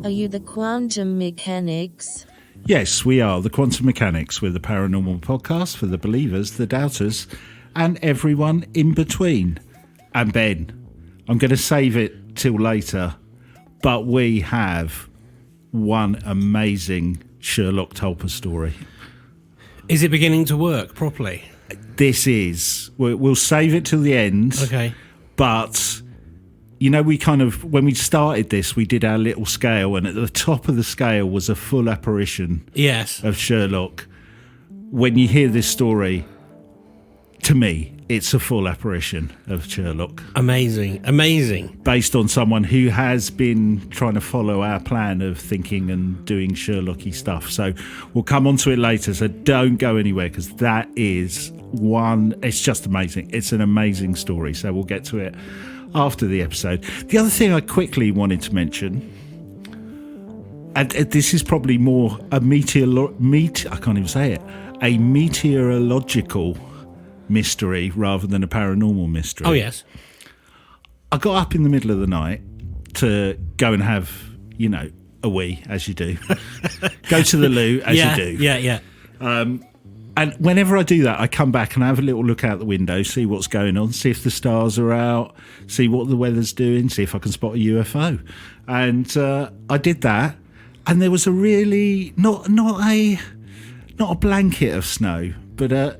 Are you the quantum mechanics? Yes, we are the Quantum Mechanics. We're the paranormal podcast for the believers, the doubters, and everyone in between. And Ben, I'm going to save it till later, but we have one amazing Sherlock Tulpa story. Is it beginning to work properly? This is. We'll save it till the end. Okay. But, you know, when we started this, we did our little scale, and at the top of the scale was a full apparition of Sherlock. When you hear this story, to me, it's a full apparition of Sherlock. Amazing. Based on someone who has been trying to follow our plan of thinking and doing Sherlocky stuff. So we'll come on to it later, so don't go anywhere, because that is it's just amazing. It's an amazing story, so we'll get to it after the episode. The other thing I quickly wanted to mention, and this is probably more a meteorological mystery rather than a paranormal mystery. Oh, yes. I got up in the middle of the night to go and have, a wee, as you do. Go to the loo, as you do. Yeah. And whenever I do that, I come back and I have a little look out the window, see what's going on, see if the stars are out, see what the weather's doing, see if I can spot a UFO. And I did that, and there was a really not a blanket of snow, but a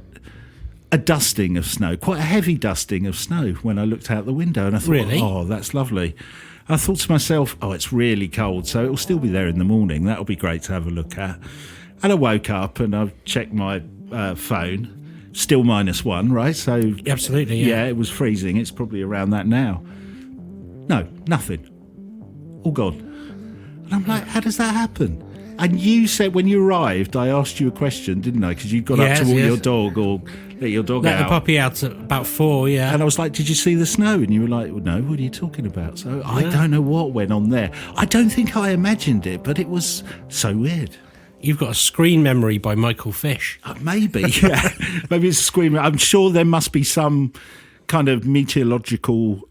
dusting of snow, quite a heavy dusting of snow when I looked out the window, and I thought, really? Oh, that's lovely. I thought to myself, oh, it's really cold, so it'll still be there in the morning. That'll be great to have a look at. And I woke up and I checked my phone, still -1, right? So absolutely, yeah. It was freezing. It's probably around that now. No, nothing. All gone. And I'm like, how does that happen? And you said when you arrived, I asked you a question, didn't I? Because you'd got up to walk your dog or let your dog out. Let the puppy out at about 4, yeah. And I was like, did you see the snow? And you were like, well, no, what are you talking about? So I don't know what went on there. I don't think I imagined it, but it was so weird. You've got a screen memory by Michael Fish. Maybe, yeah. Maybe it's a screen. I'm sure there must be some kind of meteorological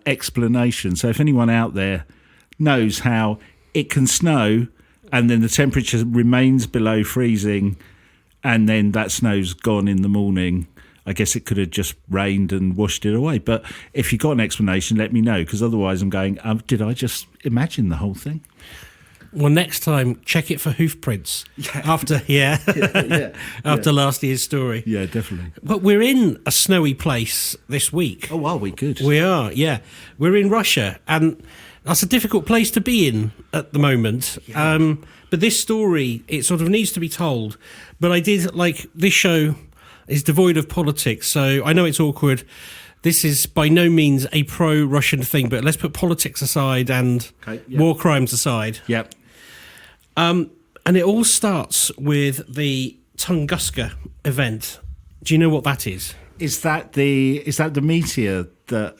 explanation. So if anyone out there knows how it can snow and then the temperature remains below freezing and then that snow's gone in the morning, I guess it could have just rained and washed it away. But if you've got an explanation, let me know, because otherwise I'm going, did I just imagine the whole thing? Well, next time, check it for hoof prints. After last year's story. Yeah, definitely. But we're in a snowy place this week. Oh, are we? Good. We are, yeah. We're in Russia, and that's a difficult place to be in at the moment. Yeah. But this story, it sort of needs to be told. But I did, this show is devoid of politics, so I know it's awkward. This is by no means a pro-Russian thing, but let's put politics aside and war crimes aside. Yep. And it all starts with the Tunguska event. Do you know what that is? Is that the meteor that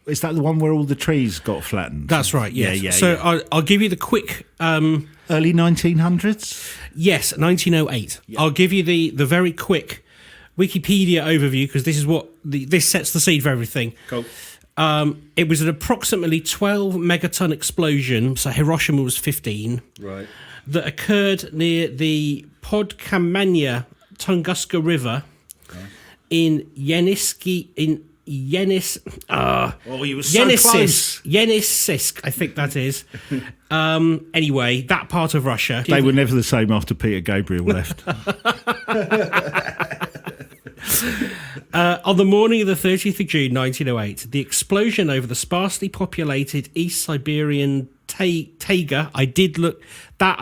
is that the one where all the trees got flattened? That's right. Yes. Yeah. So I'll give you the quick early 1900s. Yes, 1908. Yep. I'll give you the very quick Wikipedia overview, because this is what this sets the seed for everything. Cool. It was an approximately 12 megaton explosion, so Hiroshima was 15, right, that occurred near the Podkamanya Tunguska River in Yenisky, you were so close. Yeniseisk, I think that is. Anyway, that part of Russia. They were never the same after Peter Gabriel left. On the morning of the 30th of June 1908, the explosion over the sparsely populated East Siberian taiga, I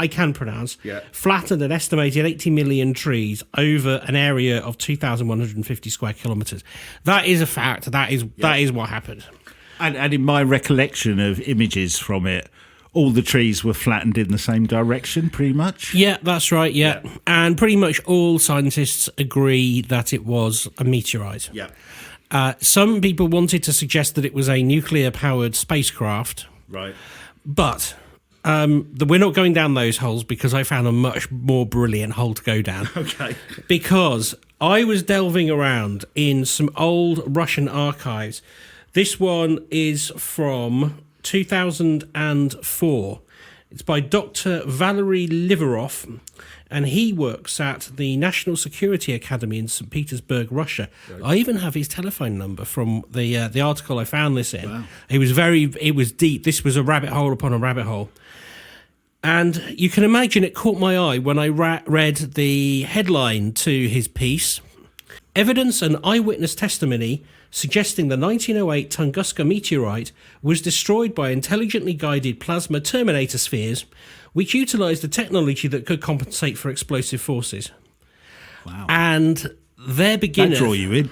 can pronounce, flattened an estimated 80 million trees over an area of 2,150 square kilometres. That is a fact. That is what happened. And in my recollection of images from it, all the trees were flattened in the same direction, pretty much. Yeah, that's right, yeah. And pretty much all scientists agree that it was a meteorite. Yeah. Some people wanted to suggest that it was a nuclear-powered spacecraft. Right. But we're not going down those holes, because I found a much more brilliant hole to go down. Okay. Because I was delving around in some old Russian archives. This one is from 2004, It's by Dr. Valery Liverov, and he works at the National Security Academy in St. Petersburg, Russia. Right. I even have his telephone number from the article I found this in. Wow. It was deep. This was a rabbit hole upon a rabbit hole. And you can imagine it caught my eye when I read the headline to his piece. Evidence and eyewitness testimony suggesting the 1908 Tunguska meteorite was destroyed by intelligently guided plasma terminator spheres, which utilised a technology that could compensate for explosive forces. Wow. And there beginneth... That drew you in.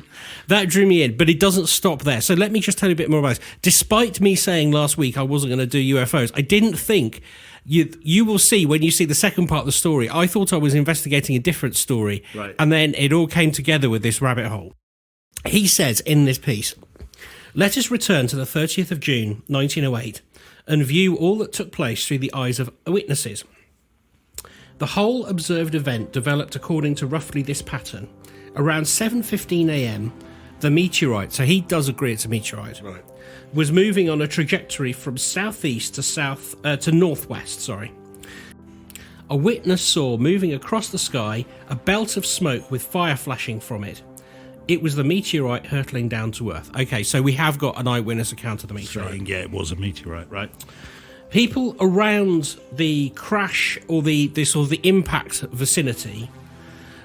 That drew me in, but it doesn't stop there. So let me just tell you a bit more about this. Despite me saying last week I wasn't going to do UFOs, I didn't think... You will see when you see the second part of the story. I thought I was investigating a different story, right. And then it all came together with this rabbit hole. He says in this piece, let us return to the 30th of June, 1908, and view all that took place through the eyes of witnesses. The whole observed event developed according to roughly this pattern. Around 7:15 a.m., the meteorite, so he does agree it's a meteorite, right, was moving on a trajectory from southeast to northwest. A witness saw moving across the sky a belt of smoke with fire flashing from it. It was the meteorite hurtling down to Earth. Okay, so we have got an eyewitness account of the meteorite. Yeah, it was a meteorite, right? People around the crash or the impact vicinity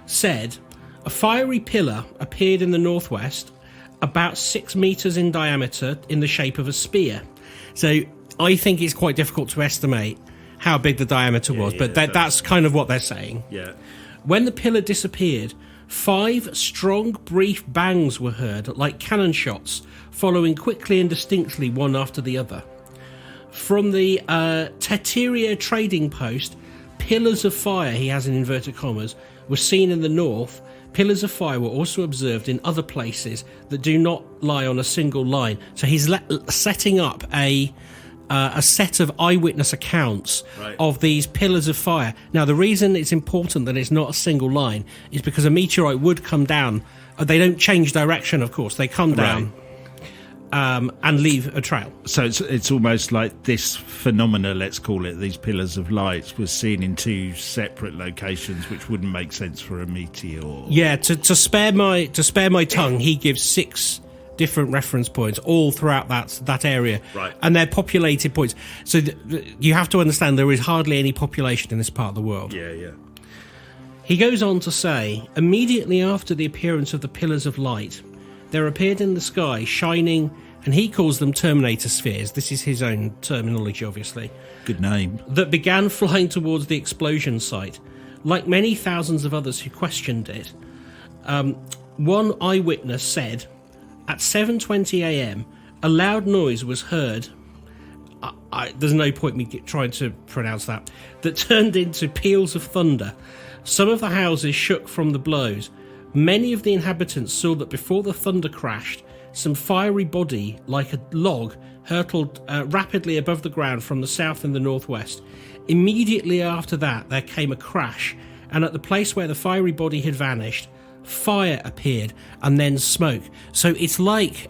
said a fiery pillar appeared in the northwest, about 6 meters in diameter, in the shape of a spear. So I think it's quite difficult to estimate how big the diameter was, but that's kind of what they're saying. Yeah. When the pillar disappeared, 5 strong, brief bangs were heard, like cannon shots, following quickly and distinctly one after the other. From the Teteria trading post, pillars of fire, he has in inverted commas, were seen in the north. Pillars of fire were also observed in other places that do not lie on a single line. So he's setting up a set of eyewitness accounts of these pillars of fire. Now, the reason it's important that it's not a single line is because a meteorite would come down. They don't change direction, of course. They come down and leave a trail. So it's almost like this phenomena, let's call it, these pillars of light, was seen in 2 separate locations, which wouldn't make sense for a meteor. Yeah, to spare my tongue, he gives 6 different reference points all throughout that area, right? And they're populated points. So you have to understand there is hardly any population in this part of the world. Yeah. He goes on to say, immediately after the appearance of the pillars of light, there appeared in the sky shining, and he calls them terminator spheres. This is his own terminology, obviously. Good name. That began flying towards the explosion site. Like many thousands of others who questioned it, one eyewitness said, at 7:20 a.m., a loud noise was heard. There's no point me trying to pronounce that turned into peals of thunder. Some of the houses shook from the blows. Many of the inhabitants saw that before the thunder crashed, some fiery body, like a log, hurtled rapidly above the ground from the south and the northwest. Immediately after that, there came a crash, and at the place where the fiery body had vanished, fire appeared and then smoke. So it's like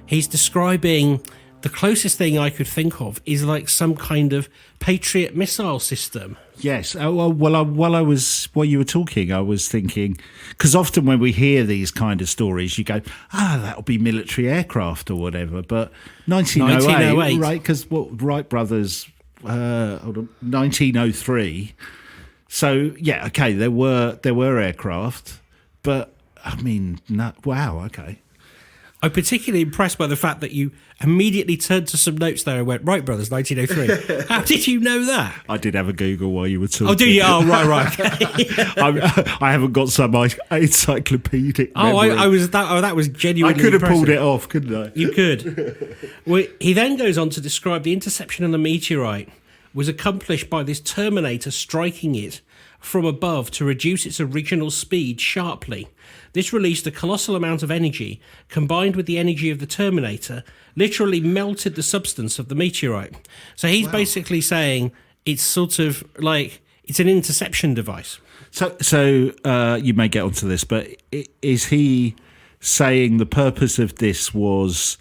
he's describing, the closest thing I could think of is like some kind of Patriot missile system. Yes. While you were talking, I was thinking, because often when we hear these kind of stories, you go, that'll be military aircraft or whatever. But 1908, right? Because Wright brothers, 1903. So yeah, okay, there were aircraft, but I mean, wow, okay. I'm particularly impressed by the fact that you immediately turned to some notes there and went, Wright Brothers, 1903. How did you know that? I did have a Google while you were talking. Oh, do you? Oh, right. I haven't got some encyclopedic memory. That was genuinely I could have impressive. pulled it off, couldn't I? You could. Well, he then goes on to describe the interception of the meteorite was accomplished by this terminator striking it from above to reduce its original speed sharply. This released a colossal amount of energy, combined with the energy of the terminator, literally melted the substance of the meteorite. So he's basically saying it's sort of like, it's an interception device. So you may get onto this, but is he saying the purpose of this was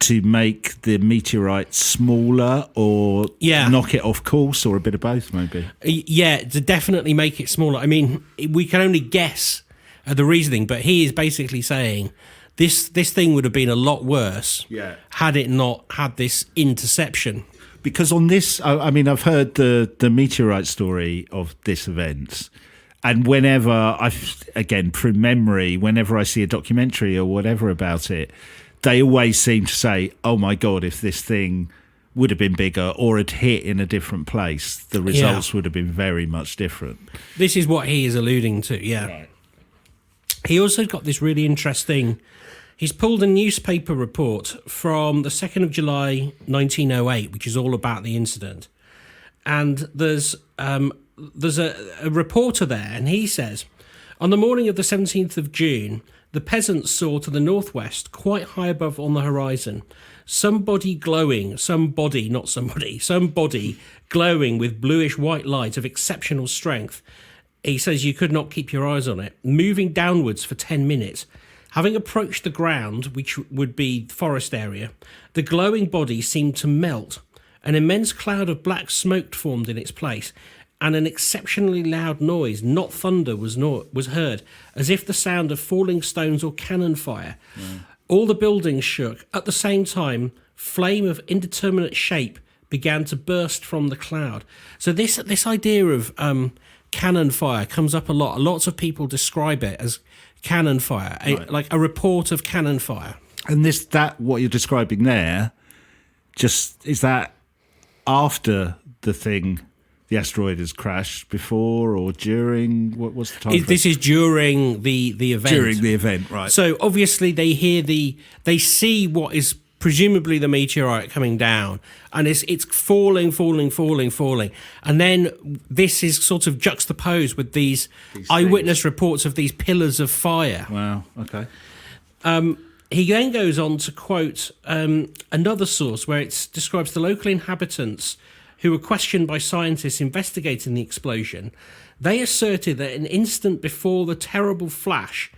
to make the meteorite smaller or knock it off course, or a bit of both, maybe? Yeah, to definitely make it smaller. I mean, we can only guess at the reasoning, but he is basically saying this thing would have been a lot worse had it not had this interception. Because on this, I mean, I've heard the meteorite story of this event, and whenever again, through memory, whenever I see a documentary or whatever about it, they always seem to say, oh my God, if this thing would have been bigger or had hit in a different place, the results would have been very much different. This is what he is alluding to, yeah. Right. He also got this really interesting... He's pulled a newspaper report from the 2nd of July 1908, which is all about the incident. And there's a reporter there, and he says, on the morning of the 17th of June, the peasants saw to the northwest, quite high above on the horizon, somebody glowing with bluish-white light of exceptional strength. He says you could not keep your eyes on it, moving downwards for 10 minutes. Having approached the ground, which would be the forest area, the glowing body seemed to melt. An immense cloud of black smoke formed in its place, and an exceptionally loud noise, not thunder, was heard, as if the sound of falling stones or cannon fire. All the buildings shook. At the same time, flame of indeterminate shape began to burst from the cloud. So this idea of cannon fire comes up a lot. Lots of people describe it as cannon fire, like a report of cannon fire. And what you're describing there, is that after the asteroid has crashed, before or during? What's the time? This is during the event. During the event, right. So obviously they see what is presumably the meteorite coming down, and it's falling, and then this is sort of juxtaposed with these eyewitness reports of these pillars of fire. Wow. Okay. He then goes on to quote another source where it describes the local inhabitants who were questioned by scientists investigating the explosion. They asserted that an instant before the terrible flash,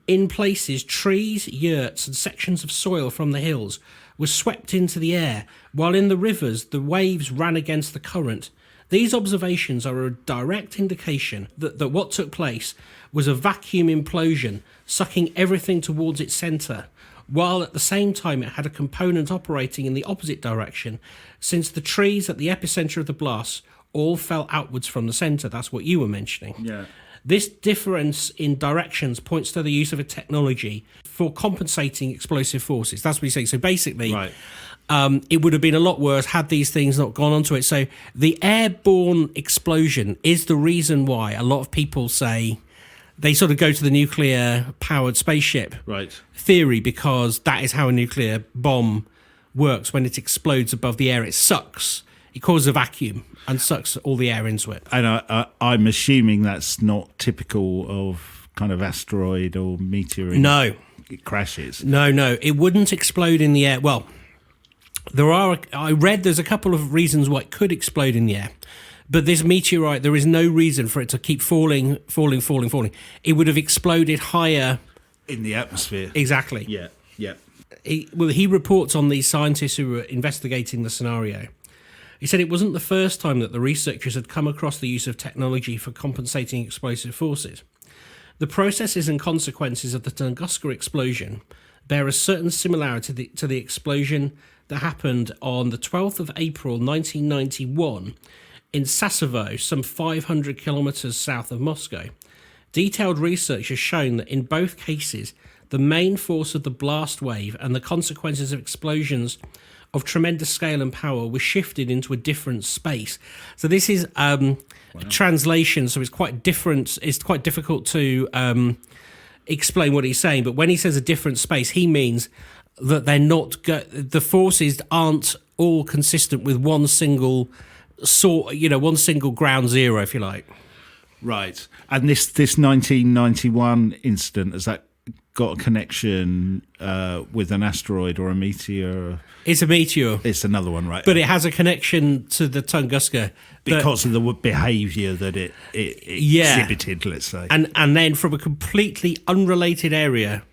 in places, trees, yurts, and sections of soil from the hills were swept into the air, while in the rivers the waves ran against the current. These observations are a direct indication that what took place was a vacuum implosion, sucking everything towards its centre, while at the same time it had a component operating in the opposite direction, since the trees at the epicentre of the blast all fell outwards from the centre. That's what you were mentioning. Yeah. This difference in directions points to the use of a technology for compensating explosive forces. That's what he's saying. So basically, it would have been a lot worse had these things not gone onto it. So the airborne explosion is the reason why a lot of people say they sort of go to the nuclear-powered spaceship theory, because that is how a nuclear bomb works. When it explodes above the air, it sucks. It causes a vacuum and sucks all the air into it. And I'm assuming that's not typical of kind of asteroid or meteor. No. It crashes. No, it wouldn't explode in the air. Well, I read there's a couple of reasons why it could explode in the air. But this meteorite, there is no reason for it to keep falling. It would have exploded higher. In the atmosphere. Exactly. Yeah. He reports on these scientists who were investigating the scenario. He said it wasn't the first time that the researchers had come across the use of technology for compensating explosive forces. The processes and consequences of the Tunguska explosion bear a certain similarity to the explosion that happened on the 12th of April 1991 in Sassovo, some 500 kilometres south of Moscow. Detailed research has shown that in both cases, the main force of the blast wave and the consequences of explosions of tremendous scale and power were shifted into a different space. So this is a translation, so it's quite different. It's quite difficult to explain what he's saying. But when he says a different space, he means that they're not the forces aren't all consistent with one single one single ground zero, if you like. Right. And this 1991 incident, has that got a connection with an asteroid or a meteor? It's a meteor. It's another one, right? But it has a connection to the Tunguska. Because of the behaviour that it exhibited, let's say. And then from a completely unrelated area,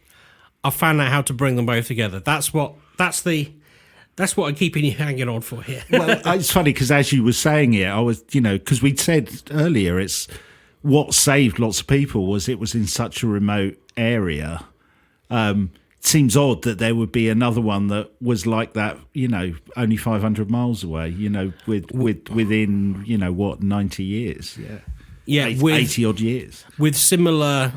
I've found out how to bring them both together. That's what I'm keeping you hanging on for here. Well, it's funny because as you were saying it, I was, because we'd said earlier, it's what saved lots of people was it was in such a remote area. It seems odd that there would be another one that was like that, only 500 miles away, within 90 years. Yeah, 80 odd years. With similar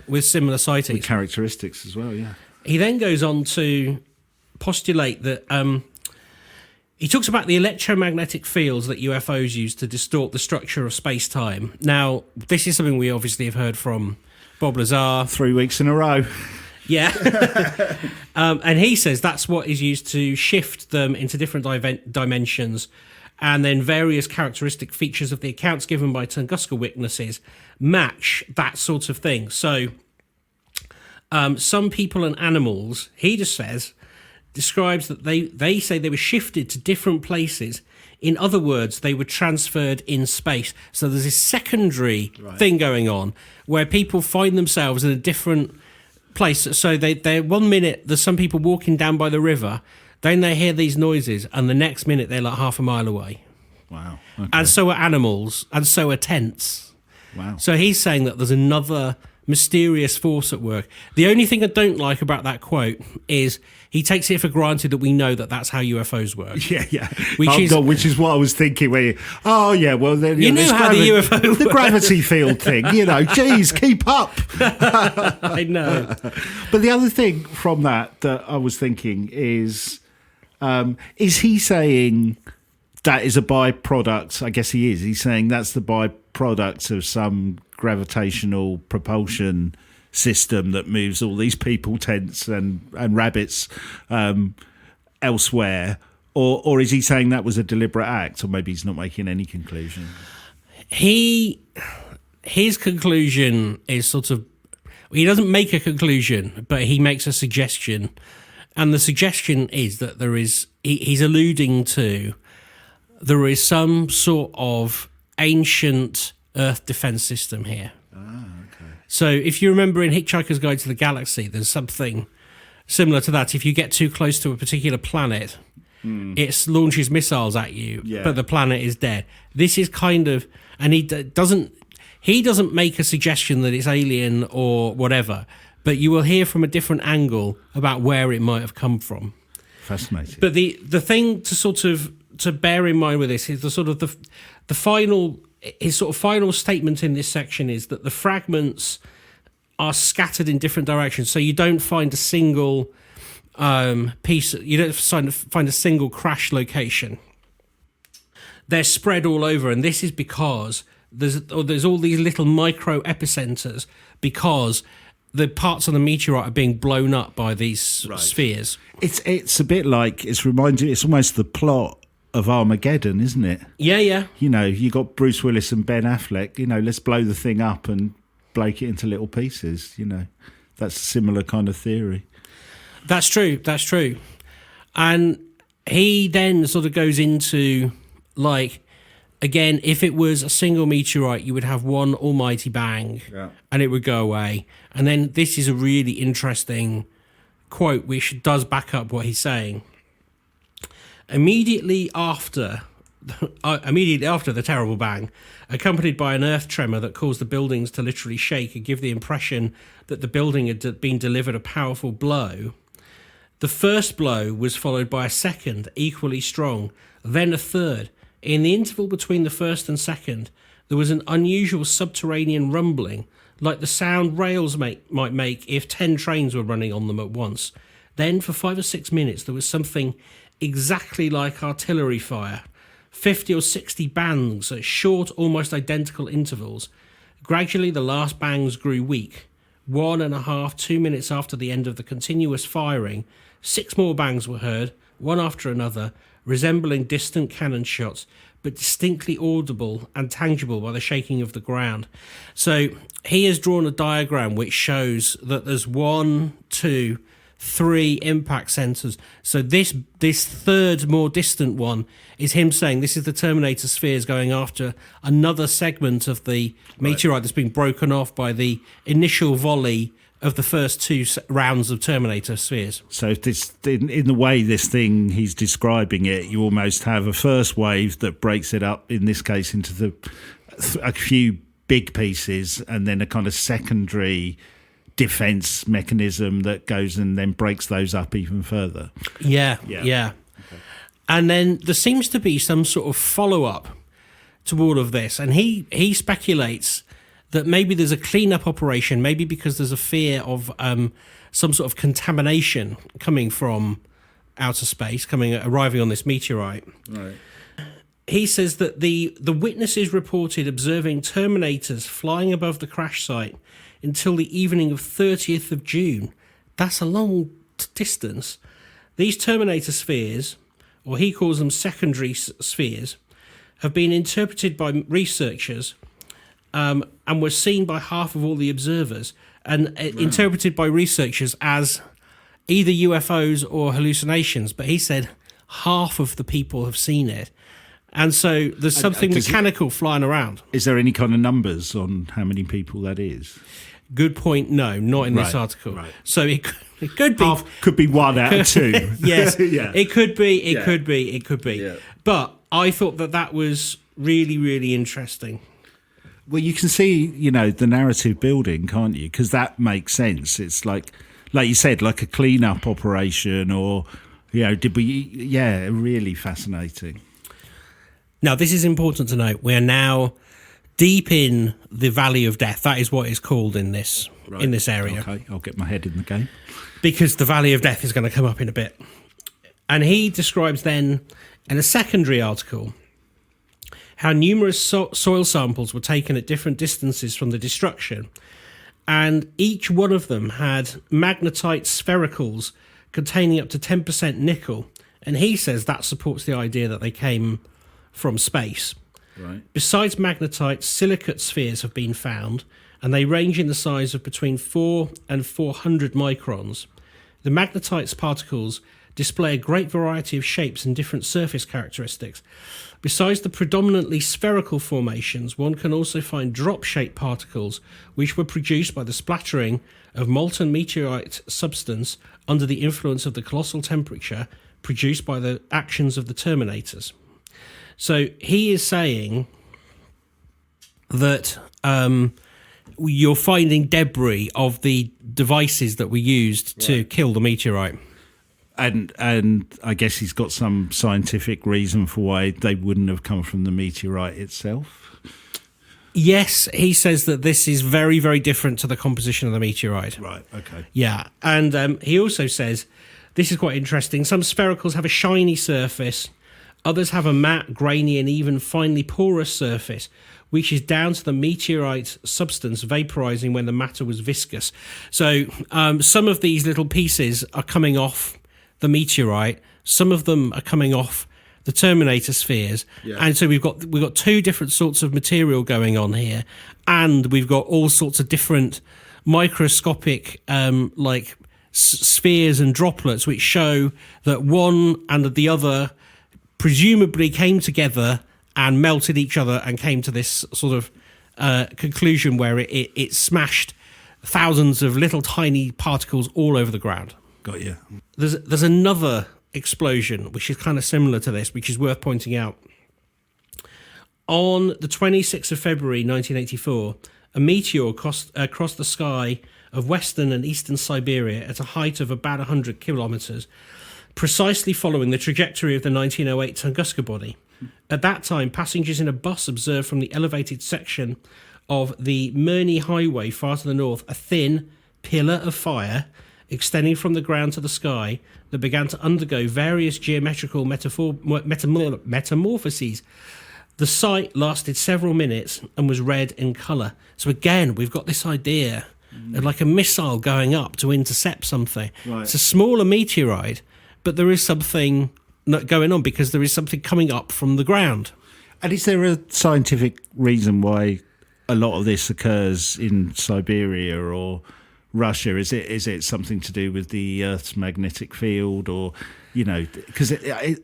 sightings. With characteristics as well, yeah. He then goes on to postulate that he talks about the electromagnetic fields that UFOs use to distort the structure of space-time. Now, this is something we obviously have heard from Bob Lazar. 3 weeks in a row. Yeah. And he says that's what is used to shift them into different dimensions, and then various characteristic features of the accounts given by Tunguska witnesses match that sort of thing. So some people and animals, he just says, describes that they say they were shifted to different places. In other words, they were transferred in space. So there's this secondary thing going on where people find themselves in a different place. So they're 1 minute, there's some people walking down by the river, then they hear these noises, and the next minute they're like half a mile away. Wow. Okay. And so are animals, and so are tents. Wow. So he's saying that there's another mysterious force at work. The only thing I don't like about that quote is he takes it for granted that we know that that's how UFOs work. Yeah. Which is what I was thinking. Then you know how the UFO the gravity field thing. Geez, keep up. I know. But the other thing from that I was thinking is he saying that is a byproduct? I guess he is. He's saying that's the byproduct of some gravitational propulsion system that moves all these people, tents and rabbits elsewhere, or is he saying that was a deliberate act, or maybe he's not making any conclusion? His conclusion is sort of, he doesn't make a conclusion, but he makes a suggestion, and the suggestion is that he's alluding to there is some sort of ancient Earth defense system here. Okay. So if you remember in Hitchhiker's Guide to the Galaxy, there's something similar to that. If you get too close to a particular planet, it launches missiles at you, but the planet is dead. This is kind of, and he doesn't make a suggestion that it's alien or whatever, but you will hear from a different angle about where it might have come from. Fascinating. But the thing to bear in mind with this is the final. His sort of final statement in this section is that the fragments are scattered in different directions, so you don't find a single piece. You don't find a single crash location. They're spread all over, and this is because there's all these little micro epicenters because the parts of the meteorite are being blown up by these spheres. It's a bit like it's almost the plot of Armageddon, isn't it? Yeah. You got Bruce Willis and Ben Affleck. Let's blow the thing up and break it into little pieces. That's a similar kind of theory. That's true. And he then sort of goes into, again, if it was a single meteorite, you would have one almighty bang and it would go away. And then this is a really interesting quote which does back up what he's saying. Immediately after the terrible bang, accompanied by an earth tremor that caused the buildings to literally shake and give the impression that the building had been delivered a powerful blow, the first blow was followed by a second, equally strong, then a third. In the interval between the first and second, there was an unusual subterranean rumbling, like the sound rails might make if 10 trains were running on them at once. Then, for 5 or 6 minutes, there was something exactly like artillery fire, 50 or 60 bangs at short, almost identical intervals. Gradually, the last bangs grew weak. 1.5, 2 minutes after the end of the continuous firing, 6 more bangs were heard, one after another, resembling distant cannon shots, but distinctly audible and tangible by the shaking of the ground. So he has drawn a diagram which shows that there's 1, 2, 3 impact centers. So this third, more distant one is him saying this is the Terminator spheres going after another segment of the meteorite that's been broken off by the initial volley of the first two rounds of Terminator spheres. So if this, in the way this thing he's describing it, you almost have a first wave that breaks it up, in this case, into a few big pieces, and then a kind of secondary defense mechanism that goes and then breaks those up even further. Yeah. Okay. And then there seems to be some sort of follow-up to all of this, and he speculates that maybe there's a clean-up operation, maybe because there's a fear of some sort of contamination coming from outer space, arriving on this meteorite. Right. He says that the witnesses reported observing Terminators flying above the crash site until the evening of 30th of June. That's a long distance. These Terminator spheres, or he calls them secondary spheres, have been interpreted by researchers and were seen by half of all the observers, and interpreted by researchers as either UFOs or hallucinations. But he said half of the people have seen it. And so there's something mechanical flying around. Is there any kind of numbers on how many people that is? Good point. No, not in this article. Right. So it could be could be 1 out of 2. Yes, yeah. It could be. It could be. Yeah. But I thought that was really, really interesting. Well, you can see, the narrative building, can't you? Because that makes sense. It's like you said, like a clean-up operation, or really fascinating. Now, this is important to note. We are now deep in the Valley of Death. That is what it's called in this area. Okay, I'll get my head in the game. Because the Valley of Death is going to come up in a bit. And he describes then, in a secondary article, how numerous soil samples were taken at different distances from the destruction. And each one of them had magnetite sphericals containing up to 10% nickel. And he says that supports the idea that they came from space. Right. Besides magnetite, silicate spheres have been found, and they range in the size of between 4 and 400 microns. The magnetite's particles display a great variety of shapes and different surface characteristics. Besides the predominantly spherical formations, one can also find drop-shaped particles which were produced by the splattering of molten meteorite substance under the influence of the colossal temperature produced by the actions of the Terminators. So he is saying that you're finding debris of the devices that were used to kill the meteorite. And I guess he's got some scientific reason for why they wouldn't have come from the meteorite itself. Yes, he says that this is very, very different to the composition of the meteorite. Right, okay. Yeah, and he also says, this is quite interesting, some sphericals have a shiny surface, others have a matte, grainy, and even finely porous surface, which is down to the meteorite substance vaporizing when the matter was viscous. So some of these little pieces are coming off the meteorite, some of them are coming off the Terminator spheres, and so we've got two different sorts of material going on here, and we've got all sorts of different microscopic spheres and droplets, which show that one and the other presumably came together and melted each other and came to this sort of conclusion where it smashed thousands of little tiny particles all over the ground. Got you. There's another explosion which is kind of similar to this, which is worth pointing out. On the 26th of February 1984, a meteor crossed the sky of western and eastern Siberia at a height of about 100 kilometers, precisely following the trajectory of the 1908 Tunguska body. At that time, passengers in a bus observed from the elevated section of the Mirny Highway far to the north a thin pillar of fire extending from the ground to the sky that began to undergo various geometrical metamorphoses. The sight lasted several minutes and was red in colour. So again, we've got this idea of like a missile going up to intercept something. Right. It's a smaller meteorite, but there is something going on because there is something coming up from the ground. And is there a scientific reason why a lot of this occurs in Siberia or Russia? Is it something to do with the Earth's magnetic field, or because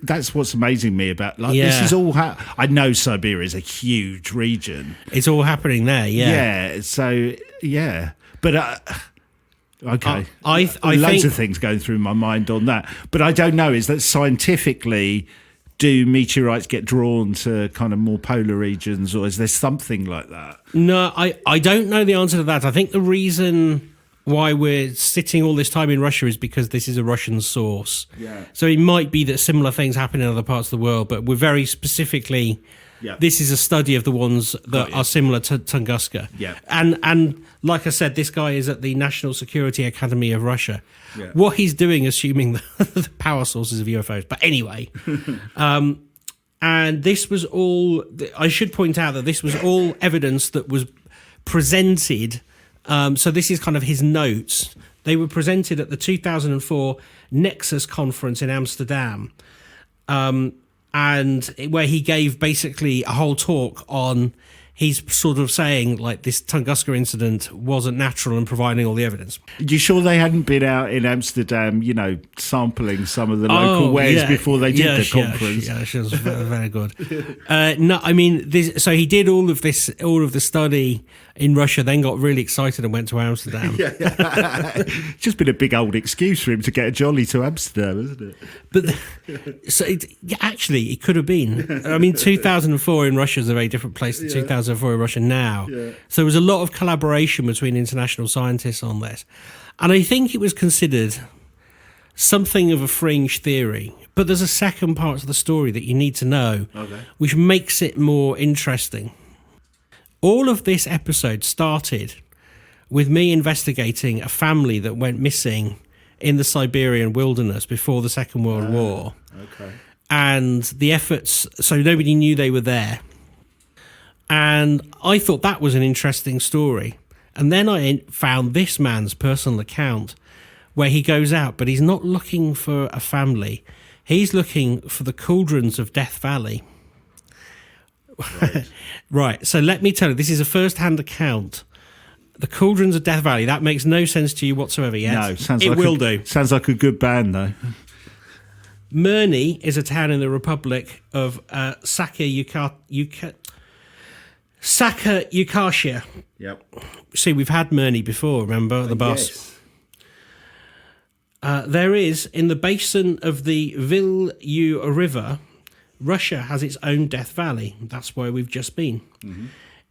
that's what's amazing me about this is all. I know Siberia is a huge region. It's all happening there. Yeah. Yeah. So but Okay. I Loads think of things going through my mind on that. But I don't know, is that scientifically, do meteorites get drawn to kind of more polar regions, or is there something like that? no, I don't know the answer to that. I think the reason why we're sitting all this time in Russia is because this is a Russian source. Yeah. So it might be that similar things happen in other parts of the world, but we're very specifically. Yeah. This is a study of the ones that are similar to Tunguska. Yeah. And like I said, this guy is at the National Security Academy of Russia. Yeah. What he's doing, assuming the power sources of UFOs. But anyway, and this was all. I should point out that this was all evidence that was presented. So this is kind of his notes. They were presented at the 2004 Nexus conference in Amsterdam. And where he gave basically a whole talk on, he's sort of saying like this Tunguska incident wasn't natural and providing all the evidence. You sure they hadn't been out in Amsterdam, sampling some of the local wares before they did the conference? Yeah, she was very, very good. No, I mean, so he did all of the study in Russia, then got really excited and went to Amsterdam. It's just been a big old excuse for him to get a jolly to Amsterdam, isn't it? But actually, it could have been. I mean, 2004 in Russia is a very different place than 2004 in Russia now. Yeah. So there was a lot of collaboration between international scientists on this. And I think it was considered something of a fringe theory. But there's a second part to the story that you need to know, which makes it more interesting. All of this episode started with me investigating a family that went missing in the Siberian wilderness before the Second World War. Okay. And the efforts, so nobody knew they were there. And I thought that was an interesting story. And then I found this man's personal account where he goes out, but he's not looking for a family. He's looking for the cauldrons of Death Valley. Right. So let me tell you, this is a first-hand account. The Cauldrons of Death Valley. That makes no sense to you whatsoever yet. No, it will do. Sounds like a good band, though. Mirny is a town in the Republic of Sakha Yukashia. Yep. See, we've had Mirny before, remember? The bus. Yes. There is, in the basin of the Vilyu River, Russia has its own Death Valley. That's where we've just been. Mm-hmm.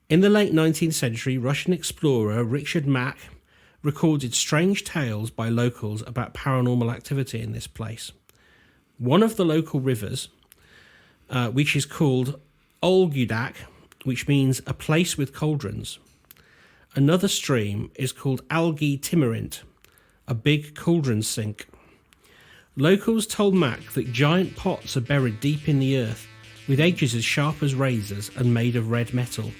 In the late 19th century, Russian explorer Richard Mack recorded strange tales by locals about paranormal activity in this place. One of the local rivers, which is called Olgudak, which means a place with cauldrons. Another stream is called Algae Timirint, a big cauldron sink. Locals told Mack that giant pots are buried deep in the earth, with edges as sharp as razors and made of red metal.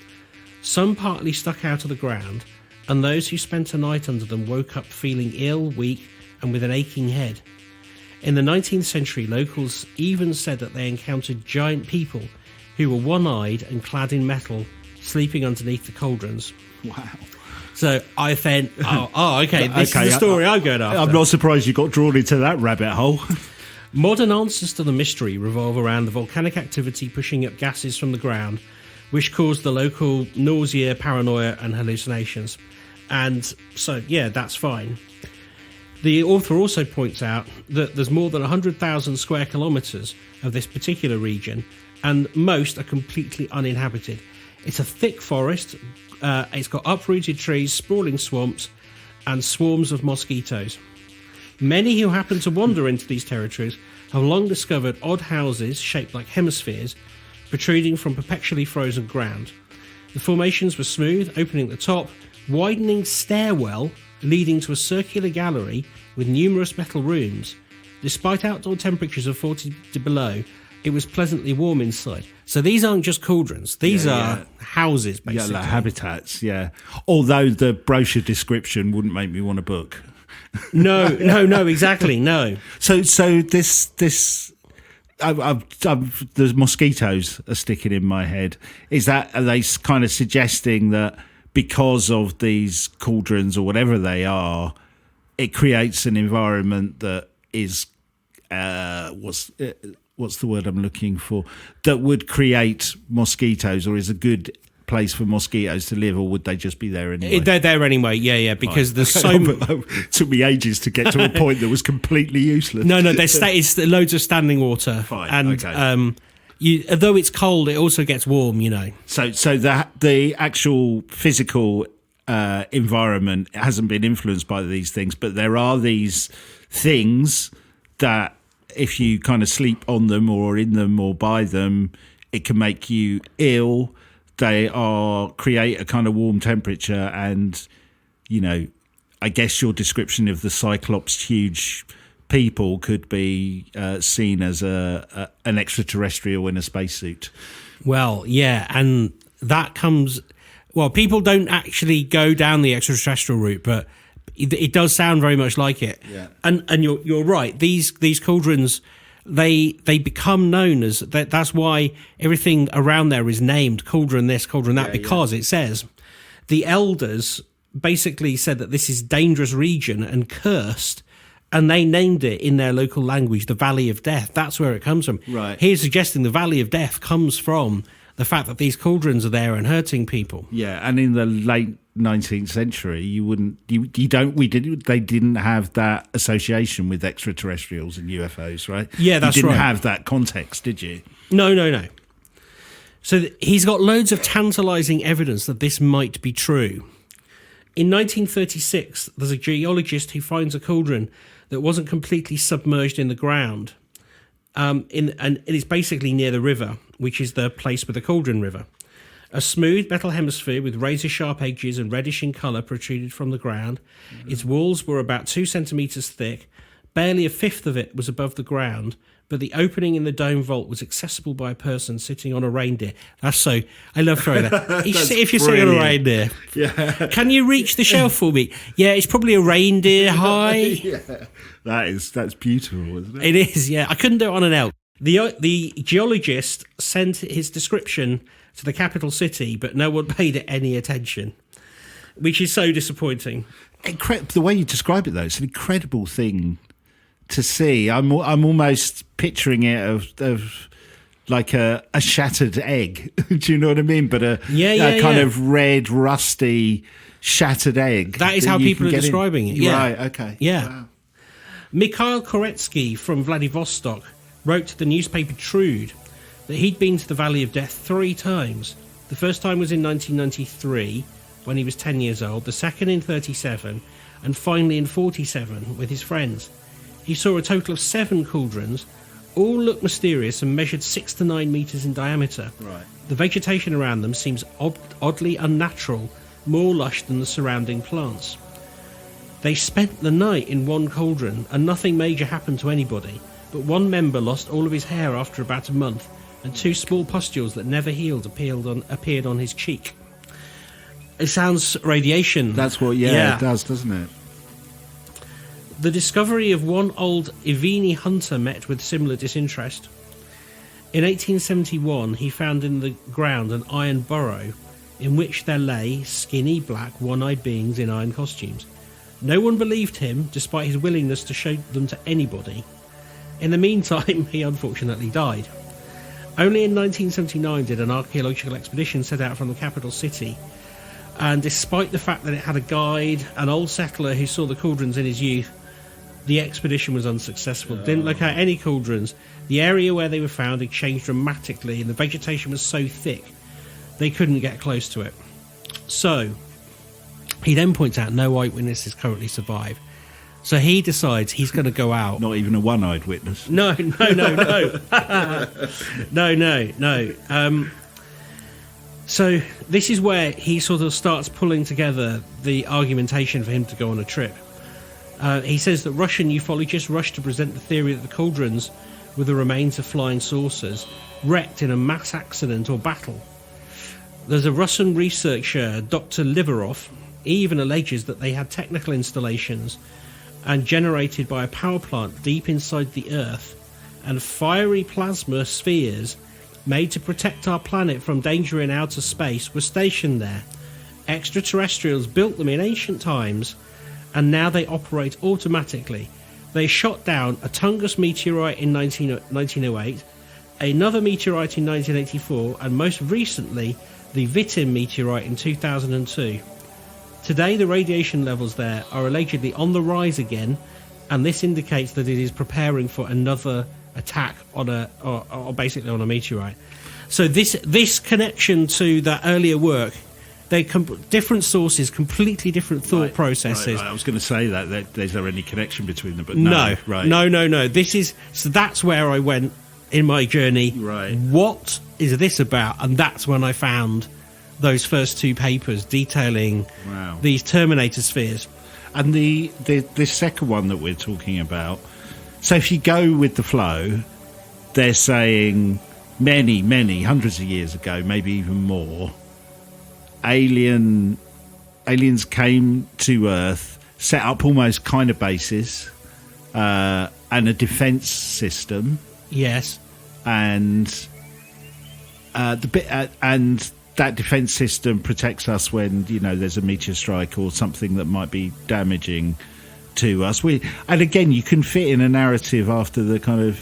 Some partly stuck out of the ground, and those who spent a night under them woke up feeling ill, weak, and with an aching head. In the 19th century, locals even said that they encountered giant people who were one-eyed and clad in metal, sleeping underneath the cauldrons. Wow. So I think, okay, this is the story I'm going after. I'm not surprised you got drawn into that rabbit hole. Modern answers to the mystery revolve around the volcanic activity pushing up gases from the ground, which caused the local nausea, paranoia, and hallucinations. And so, yeah, that's fine. The author also points out that there's more than 100,000 square kilometres of this particular region, and most are completely uninhabited. It's a thick forest. It's got uprooted trees, sprawling swamps, and swarms of mosquitoes. Many who happen to wander into these territories have long discovered odd houses shaped like hemispheres protruding from perpetually frozen ground. The formations were smooth, opening at the top, widening stairwell leading to a circular gallery with numerous metal rooms. Despite outdoor temperatures of 40 below, it was pleasantly warm inside. So these aren't just cauldrons. These are houses, basically. Yeah, like habitats, yeah. Although the brochure description wouldn't make me want to book. No, exactly, no. So this the mosquitoes are sticking in my head. Are they kind of suggesting that because of these cauldrons or whatever they are, it creates an environment that is what's the word I'm looking for? That would create mosquitoes, or is a good place for mosquitoes to live, or would they just be there anyway? They're there anyway, yeah, because there's so... It took me ages to get to a point that was completely useless. No, it's loads of standing water. Fine, and okay. Although it's cold, it also gets warm, So the actual physical environment hasn't been influenced by these things, but there are these things that if you kind of sleep on them or in them or by them, it can make you ill. They create a kind of warm temperature, and I guess your description of the Cyclops huge people could be seen as an extraterrestrial in a spacesuit. Well, yeah, and that comes... Well, people don't actually go down the extraterrestrial route, but it does sound very much like it. Yeah. And you're right. These cauldrons, they become known as... That's why everything around there is named cauldron this, cauldron that, because it says the elders basically said that this is dangerous region and cursed, and they named it in their local language the Valley of Death. That's where it comes from. Right. He's suggesting the Valley of Death comes from the fact that these cauldrons are there and hurting people. Yeah, and in the late 19th century, they didn't have that association with extraterrestrials and UFOs, right? Yeah, that's right. You didn't have that context, did you? No. So he's got loads of tantalising evidence that this might be true. In 1936, there's a geologist who finds a cauldron that wasn't completely submerged in the ground. And it's basically near the river, which is the place with the Cauldron River. A smooth metal hemisphere with razor-sharp edges and reddish in colour protruded from the ground. Mm-hmm. Its walls were about 2 centimetres thick. Barely a fifth of it was above the ground, but the opening in the dome vault was accessible by a person sitting on a reindeer. I love throwing that. If you're sitting on a reindeer, can you reach the shelf for me? Yeah, it's probably a reindeer high. Yeah. That's beautiful, isn't it? It is, yeah. I couldn't do it on an elk. The geologist sent his description to the capital city, but no one paid it any attention, which is so disappointing. The way you describe it, though, it's an incredible thing to see. I'm almost picturing it of like a shattered egg. Do you know what I mean? But a kind of red, rusty, shattered egg. That is how people are describing it. Yeah. Right, okay. Yeah. Wow. Mikhail Koretsky from Vladivostok wrote to the newspaper Trude that he'd been to the Valley of Death 3 times. The first time was in 1993, when he was 10 years old, the second in 37, and finally in 47 with his friends. He saw a total of 7 cauldrons. All looked mysterious and measured 6 to 9 metres in diameter. Right. The vegetation around them seems oddly unnatural, more lush than the surrounding plants. They spent the night in one cauldron, and nothing major happened to anybody, but one member lost all of his hair after about a month, and 2 small pustules that never healed appeared on his cheek. It sounds radiation. That's what, it does, doesn't it? The discovery of one old Ivini hunter met with similar disinterest. In 1871, he found in the ground an iron burrow in which there lay skinny, black, one-eyed beings in iron costumes. No one believed him, despite his willingness to show them to anybody. In the meantime, he unfortunately died. Only in 1979 did an archaeological expedition set out from the capital city, and despite the fact that it had a guide, an old settler who saw the cauldrons in his youth, the expedition was unsuccessful. Didn't look at any cauldrons. The area where they were found had changed dramatically, and the vegetation was so thick they couldn't get close to it. So he then points out no eyewitnesses currently survive. So he decides he's going to go out. Not even a one-eyed witness. No. No. So this is where he sort of starts pulling together the argumentation for him to go on a trip. He says that Russian ufologists rushed to present the theory that the cauldrons were the remains of flying saucers wrecked in a mass accident or battle. There's a Russian researcher, Dr. Liverov, even alleges that they had technical installations and generated by a power plant deep inside the Earth, and fiery plasma spheres made to protect our planet from danger in outer space were stationed there. Extraterrestrials built them in ancient times, and now they operate automatically. They shot down a Tungus meteorite in 1908, another meteorite in 1984, and most recently the Vitim meteorite in 2002. Today, the radiation levels there are allegedly on the rise again, and this indicates that it is preparing for another attack on or basically on a meteorite. So this connection to that earlier work, they're different sources, completely different thought processes. Right. I was going to say that is there any connection between them? But no. No. That's where I went in my journey. Right. What is this about? And that's when I found those first two papers detailing these Terminator spheres. And the second one that we're talking about, so if you go with the flow, they're saying many hundreds of years ago, maybe even more, aliens came to Earth, set up almost kind of bases and a defense system. Yes. And that defense system protects us when, there's a meteor strike or something that might be damaging to us. And again, you can fit in a narrative after the kind of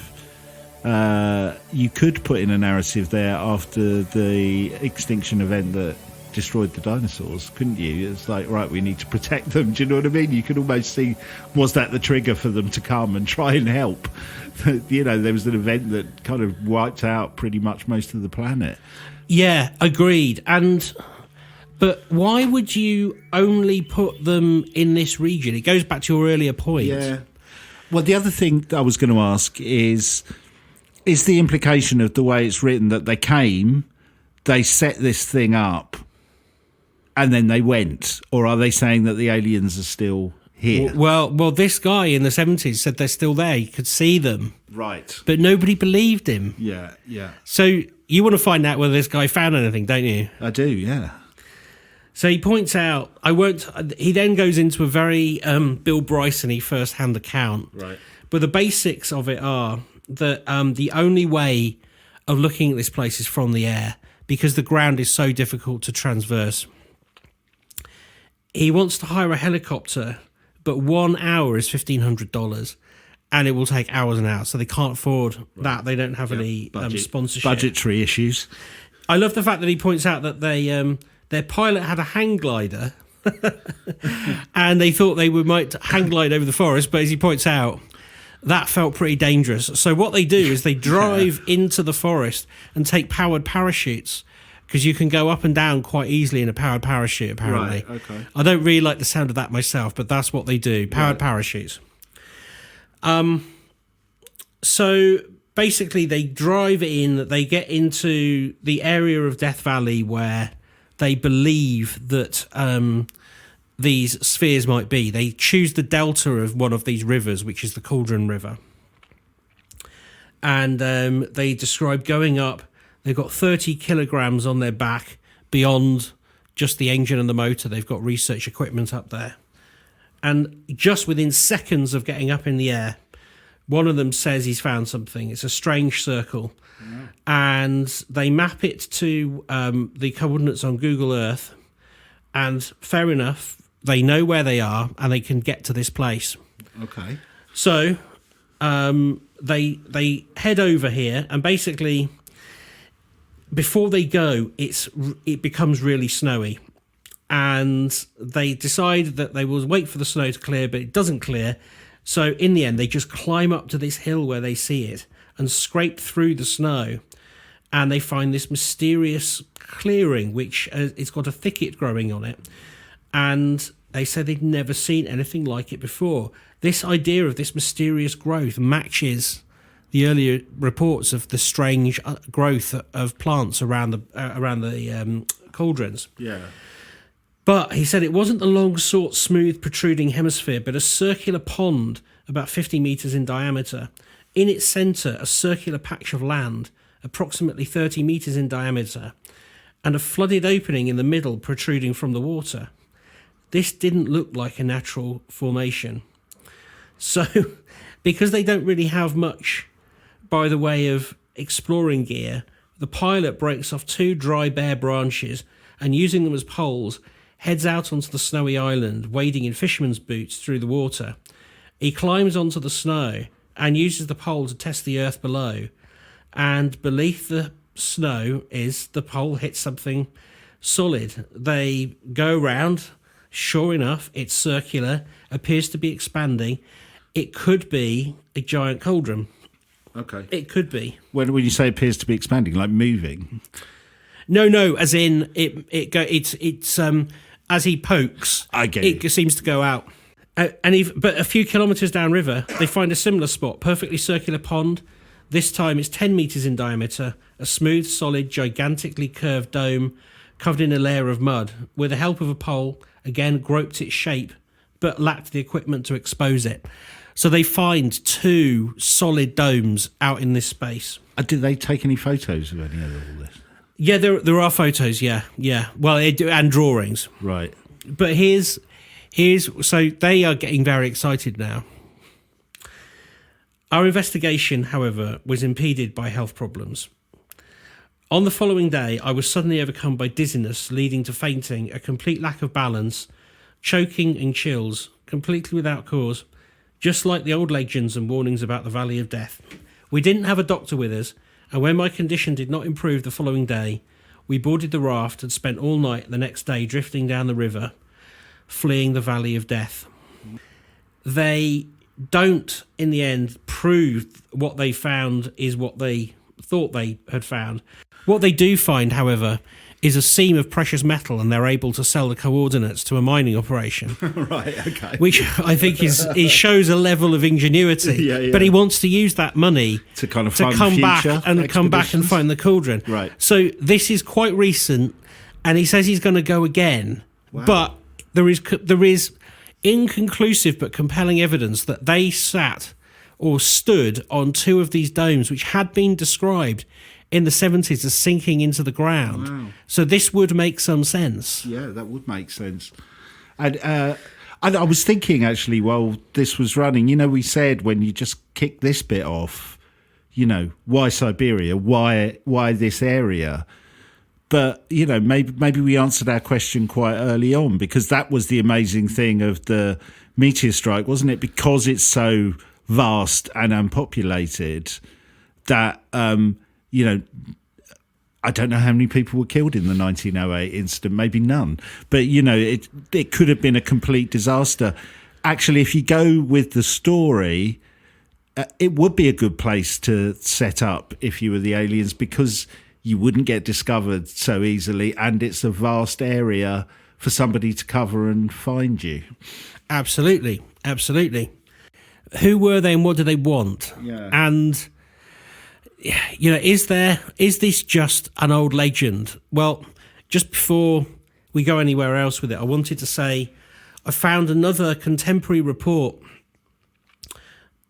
you could put in a narrative there after the extinction event that destroyed the dinosaurs, couldn't you? It's like, right, we need to protect them. Do you know what I mean? You could almost see, was that the trigger for them to come and try and help? There was an event that kind of wiped out pretty much most of the planet. Yeah, agreed. But why would you only put them in this region? It goes back to your earlier point. Yeah. Well, the other thing I was going to ask is the implication of the way it's written that they came, they set this thing up, and then they went? Or are they saying that the aliens are still here? Well, this guy in the 70s said they're still there. You could see them. Right. But nobody believed him. Yeah. So you want to find out whether this guy found anything, don't you? I do, yeah. So he points out, he then goes into a very Bill Bryson-y first-hand account. Right. But the basics of it are that the only way of looking at this place is from the air, because the ground is so difficult to transverse. He wants to hire a helicopter, but 1 hour is $1,500, and it will take hours and hours, so they can't afford that. They don't have any sponsorship. Budgetary issues. I love the fact that he points out that their pilot had a hang glider, and they thought they might hang glide over the forest, but as he points out, that felt pretty dangerous. So what they do is they drive into the forest and take powered parachutes, because you can go up and down quite easily in a powered parachute, apparently. Right, okay. I don't really like the sound of that myself, but that's what they do, powered parachutes. So basically they drive in, they get into the area of Death Valley where they believe that these spheres might be. They choose the delta of one of these rivers, which is the Cauldron River. And they describe going up. They've got 30 kilograms on their back beyond just the engine and the motor. They've got research equipment up there. And just within seconds of getting up in the air, one of them says he's found something. It's a strange circle. Yeah. And they map it to the coordinates on Google Earth. And fair enough, they know where they are and they can get to this place. Okay. So they head over here, and basically before they go, it becomes really snowy. And they decide that they will wait for the snow to clear, but it doesn't clear. So in the end, they just climb up to this hill where they see it and scrape through the snow. And they find this mysterious clearing, which it's got a thicket growing on it. And they said they'd never seen anything like it before. This idea of this mysterious growth matches the earlier reports of the strange growth of plants around the cauldrons. Yeah. But he said it wasn't the long, sought, smooth, protruding hemisphere, but a circular pond about 50 metres in diameter. In its centre, a circular patch of land, approximately 30 metres in diameter, and a flooded opening in the middle protruding from the water. This didn't look like a natural formation. So, because they don't really have much by the way of exploring gear, the pilot breaks off 2 dry, bare branches and, using them as poles, heads out onto the snowy island, wading in fisherman's boots through the water. He climbs onto the snow and uses the pole to test the earth below. And beneath the snow the pole hits something solid. They go around. Sure enough, it's circular, appears to be expanding. It could be a giant cauldron. Okay. It could be. When you say appears to be expanding, like moving? No, as in it's as he pokes, I get it you. seems to go out. But a few kilometres downriver, they find a similar spot, perfectly circular pond. This time it's 10 metres in diameter, a smooth, solid, gigantically curved dome covered in a layer of mud. With the help of a pole, again groped its shape, but lacked the equipment to expose it. So they find 2 solid domes out in this space. Did they take any photos of any of all this? Yeah, there are photos, yeah. Well, and drawings. Right. But so they are getting very excited now. Our investigation, however, was impeded by health problems. On the following day, I was suddenly overcome by dizziness leading to fainting, a complete lack of balance, choking and chills, completely without cause, just like the old legends and warnings about the Valley of Death. We didn't have a doctor with us, and when my condition did not improve the following day, we boarded the raft and spent all night the next day drifting down the river, fleeing the Valley of Death. They don't, in the end, prove what they found is what they thought they had found. What they do find, however, is a seam of precious metal, and they're able to sell the coordinates to a mining operation. Right, okay. Which I think it shows a level of ingenuity. Yeah. But he wants to use that money To kind of to fund come back future and come back and expeditions? find the cauldron. Right. So this is quite recent, and he says he's going to go again. Wow. But there is inconclusive but compelling evidence that they sat or stood on 2 of these domes, which had been described in the 70s as sinking into the ground. Wow. So this would make some sense. Yeah, that would make sense. And I was thinking, actually, while this was running, we said when you just kick this bit off, why Siberia? Why this area? But, maybe we answered our question quite early on, because that was the amazing thing of the meteor strike, wasn't it? Because it's so vast and unpopulated that, I don't know how many people were killed in the 1908 incident, maybe none. But, it could have been a complete disaster. Actually, if you go with the story, it would be a good place to set up if you were the aliens, because you wouldn't get discovered so easily, and it's a vast area for somebody to cover and find you. Absolutely. Who were they and what do they want? Yeah. And is this just an old legend? Well, just before we go anywhere else with it, I wanted to say I found another contemporary report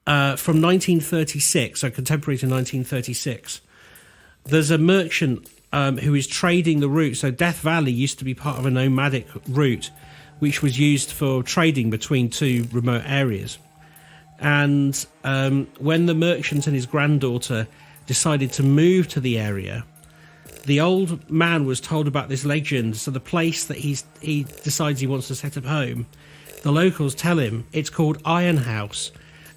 from 1936, so contemporary to 1936. There's a merchant who is trading the route. So Death Valley used to be part of a nomadic route, which was used for trading between 2 remote areas. And when the merchant and his granddaughter decided to move to the area, the old man was told about this legend. So the place that he decides he wants to set up home, the locals tell him it's called Iron House.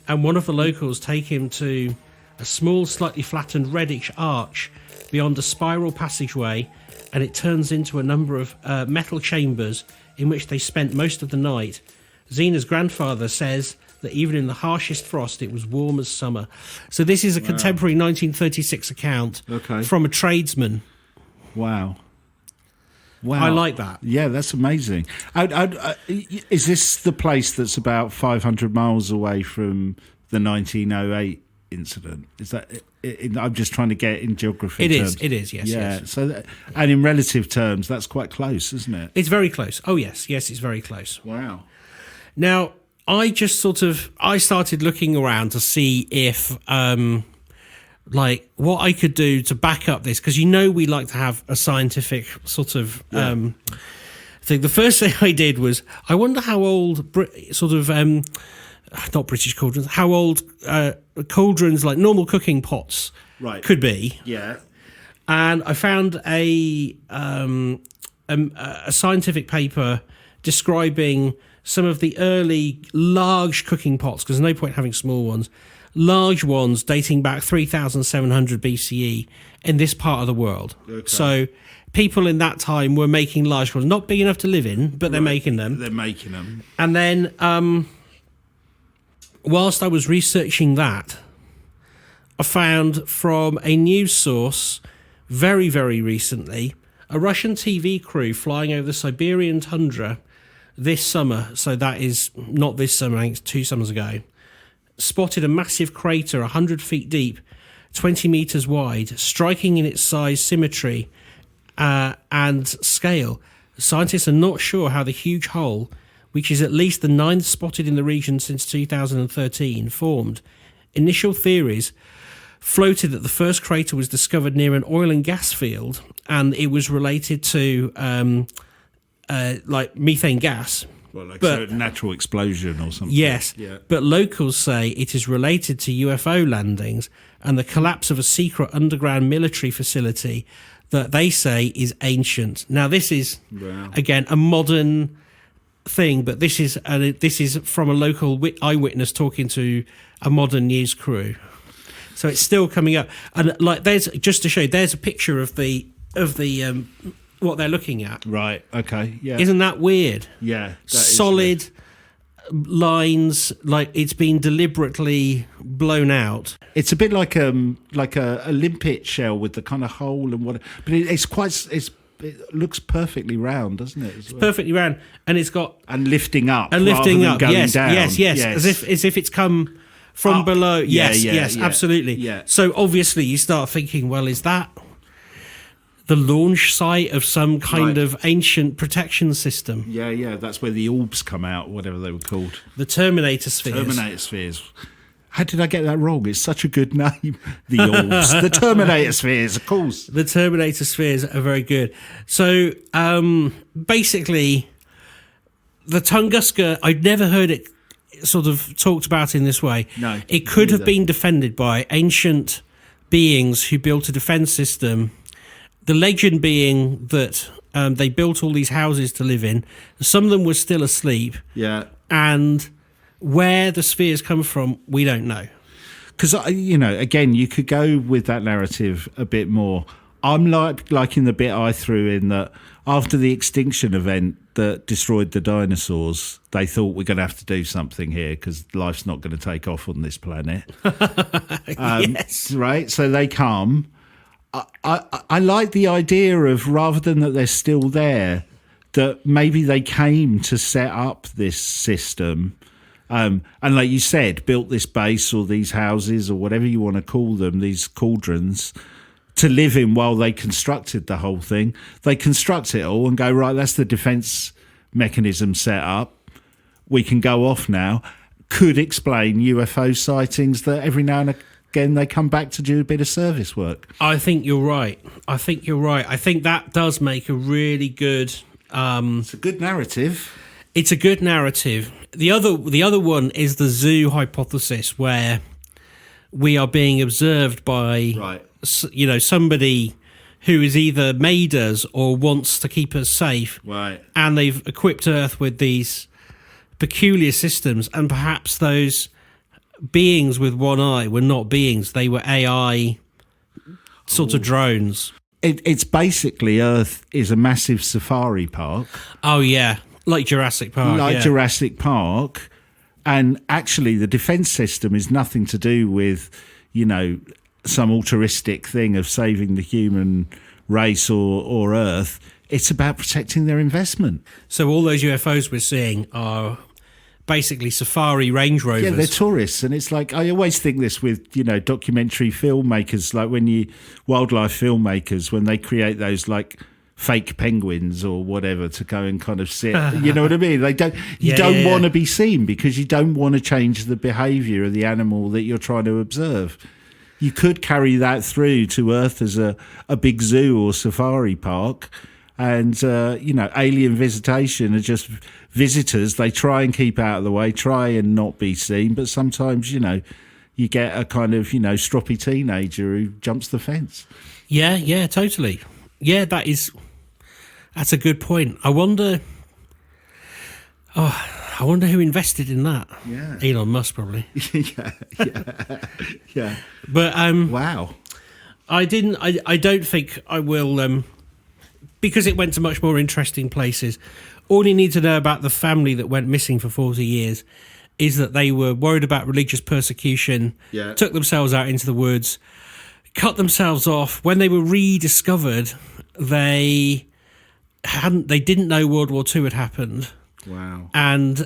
And one of the locals take him to a small, slightly flattened reddish arch beyond a spiral passageway, and it turns into a number of metal chambers in which they spent most of the night. Zena's grandfather says that even in the harshest frost, it was warm as summer. So this is a contemporary 1936 account from a tradesman. Wow. I like that. Yeah, that's amazing. Is this the place that's about 500 miles away from the 1908 incident? Is that? I'm just trying to get in geography terms. It is. Yes. Yeah. Yes. So, and in relative terms, that's quite close, isn't it? It's very close. Oh yes, it's very close. Wow. Now, I just I started looking around to see if what I could do to back up this, because we like to have a scientific sort of thing. The first thing I did was I wonder how old not British cauldrons, how old cauldrons, like normal cooking pots, could be. Yeah. And I found a scientific paper describing some of the early large cooking pots, because there's no point having small ones, large ones dating back 3,700 BCE in this part of the world. Okay. So people in that time were making large cauldrons, not big enough to live in, but they're making them. They're making them. And then, whilst I was researching that, I found from a news source very, very recently a Russian TV crew flying over the Siberian tundra this summer. So that is not this summer, I think it's 2 summers ago. Spotted a massive crater 100 feet deep, 20 meters wide, striking in its size, symmetry, and scale. Scientists are not sure how the huge hole, which is at least the 9th spotted in the region since 2013, formed. Initial theories floated that the first crater was discovered near an oil and gas field, and it was related to like methane gas. Well, like a natural explosion or something. Yes, yeah. But locals say it is related to UFO landings and the collapse of a secret underground military facility that they say is ancient. Now, this is, again, a modern thing, but this is from a local eyewitness talking to a modern news crew. So it's still coming up. And like, there's, just to show you, there's a picture of the what they're looking at. Right. Okay. Yeah. Isn't that weird? Yeah. Solid lines, like it's been deliberately blown out. It's a bit like a limpet shell with the kind of hole and what, but it looks perfectly round, doesn't it? It's perfectly round, and it's got lifting up, and lifting up. Going yes, down. yes, as if it's come from up. below. Yeah, Yes, absolutely. Yeah. So obviously you start thinking, well, is that the launch site of some kind of ancient protection system? Yeah. That's where the orbs come out, whatever they were called. The Terminator spheres. How did I get that wrong? It's such a good name. The orbs. The Terminator spheres, of course. The Terminator spheres are very good. So basically, the Tunguska, I'd never heard it sort of talked about in this way. No. It could have been defended by ancient beings who built a defense system. The legend being that they built all these houses to live in. Some of them were still asleep. Yeah. And where the spheres come from, we don't know. Because, again, you could go with that narrative a bit more. I'm liking the bit I threw in that after the extinction event that destroyed the dinosaurs, they thought we're going to have to do something here because life's not going to take off on this planet. Yes. Right? So they come. I like the idea of, rather than that they're still there, that maybe they came to set up this system. And like you said, built this base or these houses or whatever you want to call them, these cauldrons, to live in while they constructed the whole thing. They construct it all and go, right, that's the defence mechanism set up. We can go off now. Could explain UFO sightings that every now and again they come back to do a bit of service work. I think you're right. I think that does make a really good... it's a good narrative. It's a good narrative. The other one is the zoo hypothesis, where we are being observed by, somebody who is either made us or wants to keep us safe. Right. And they've equipped Earth with these peculiar systems, and perhaps those beings with one eye were not beings; they were AI sort of drones. It's basically Earth is a massive safari park. Oh yeah. Like Jurassic Park. Jurassic Park. And actually the defence system is nothing to do with, some altruistic thing of saving the human race or Earth. It's about protecting their investment. So all those UFOs we're seeing are basically safari Range Rovers. Yeah, they're tourists. And it's like, I always think this with, documentary filmmakers, like wildlife filmmakers, when they create those fake penguins or whatever to go and kind of sit, you know what I mean? You don't want to be seen because you don't want to change the behaviour of the animal that you're trying to observe. You could carry that through to Earth as a big zoo or safari park, and alien visitation are just visitors. They try and keep out of the way, try and not be seen, but sometimes you get a kind of stroppy teenager who jumps the fence. Yeah, totally. Yeah, that's a good point. I wonder who invested in that. Yeah. Elon Musk, probably. yeah. But wow. I don't think I will because it went to much more interesting places. All you need to know about the family that went missing for 40 years is that they were worried about religious persecution, took themselves out into the woods, cut themselves off. When they were rediscovered, they didn't know World War II had happened. Wow. And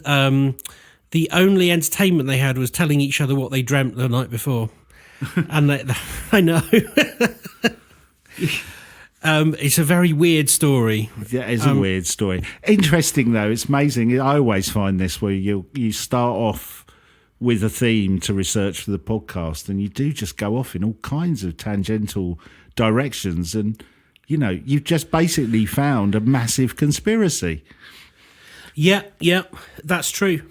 the only entertainment they had was telling each other what they dreamt the night before. And I know. It's a very weird story. Yeah, it's a weird story. Interesting, though. It's amazing. I always find this where you start off with a theme to research for the podcast, and you do just go off in all kinds of tangential directions. And, you've just basically found a massive conspiracy. Yeah, that's true.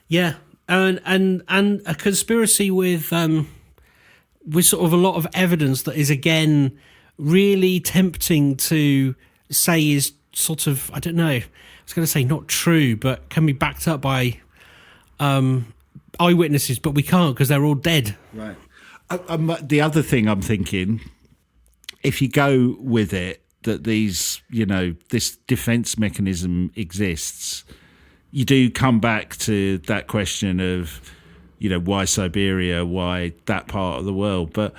Yeah, and a conspiracy with sort of a lot of evidence that is, again, really tempting to say is sort of, I don't know, I was going to say not true, but can be backed up by eyewitnesses, but we can't because they're all dead. Right. The other thing I'm thinking, if you go with it, that these, this defence mechanism exists, you do come back to that question of, why Siberia, why that part of the world. But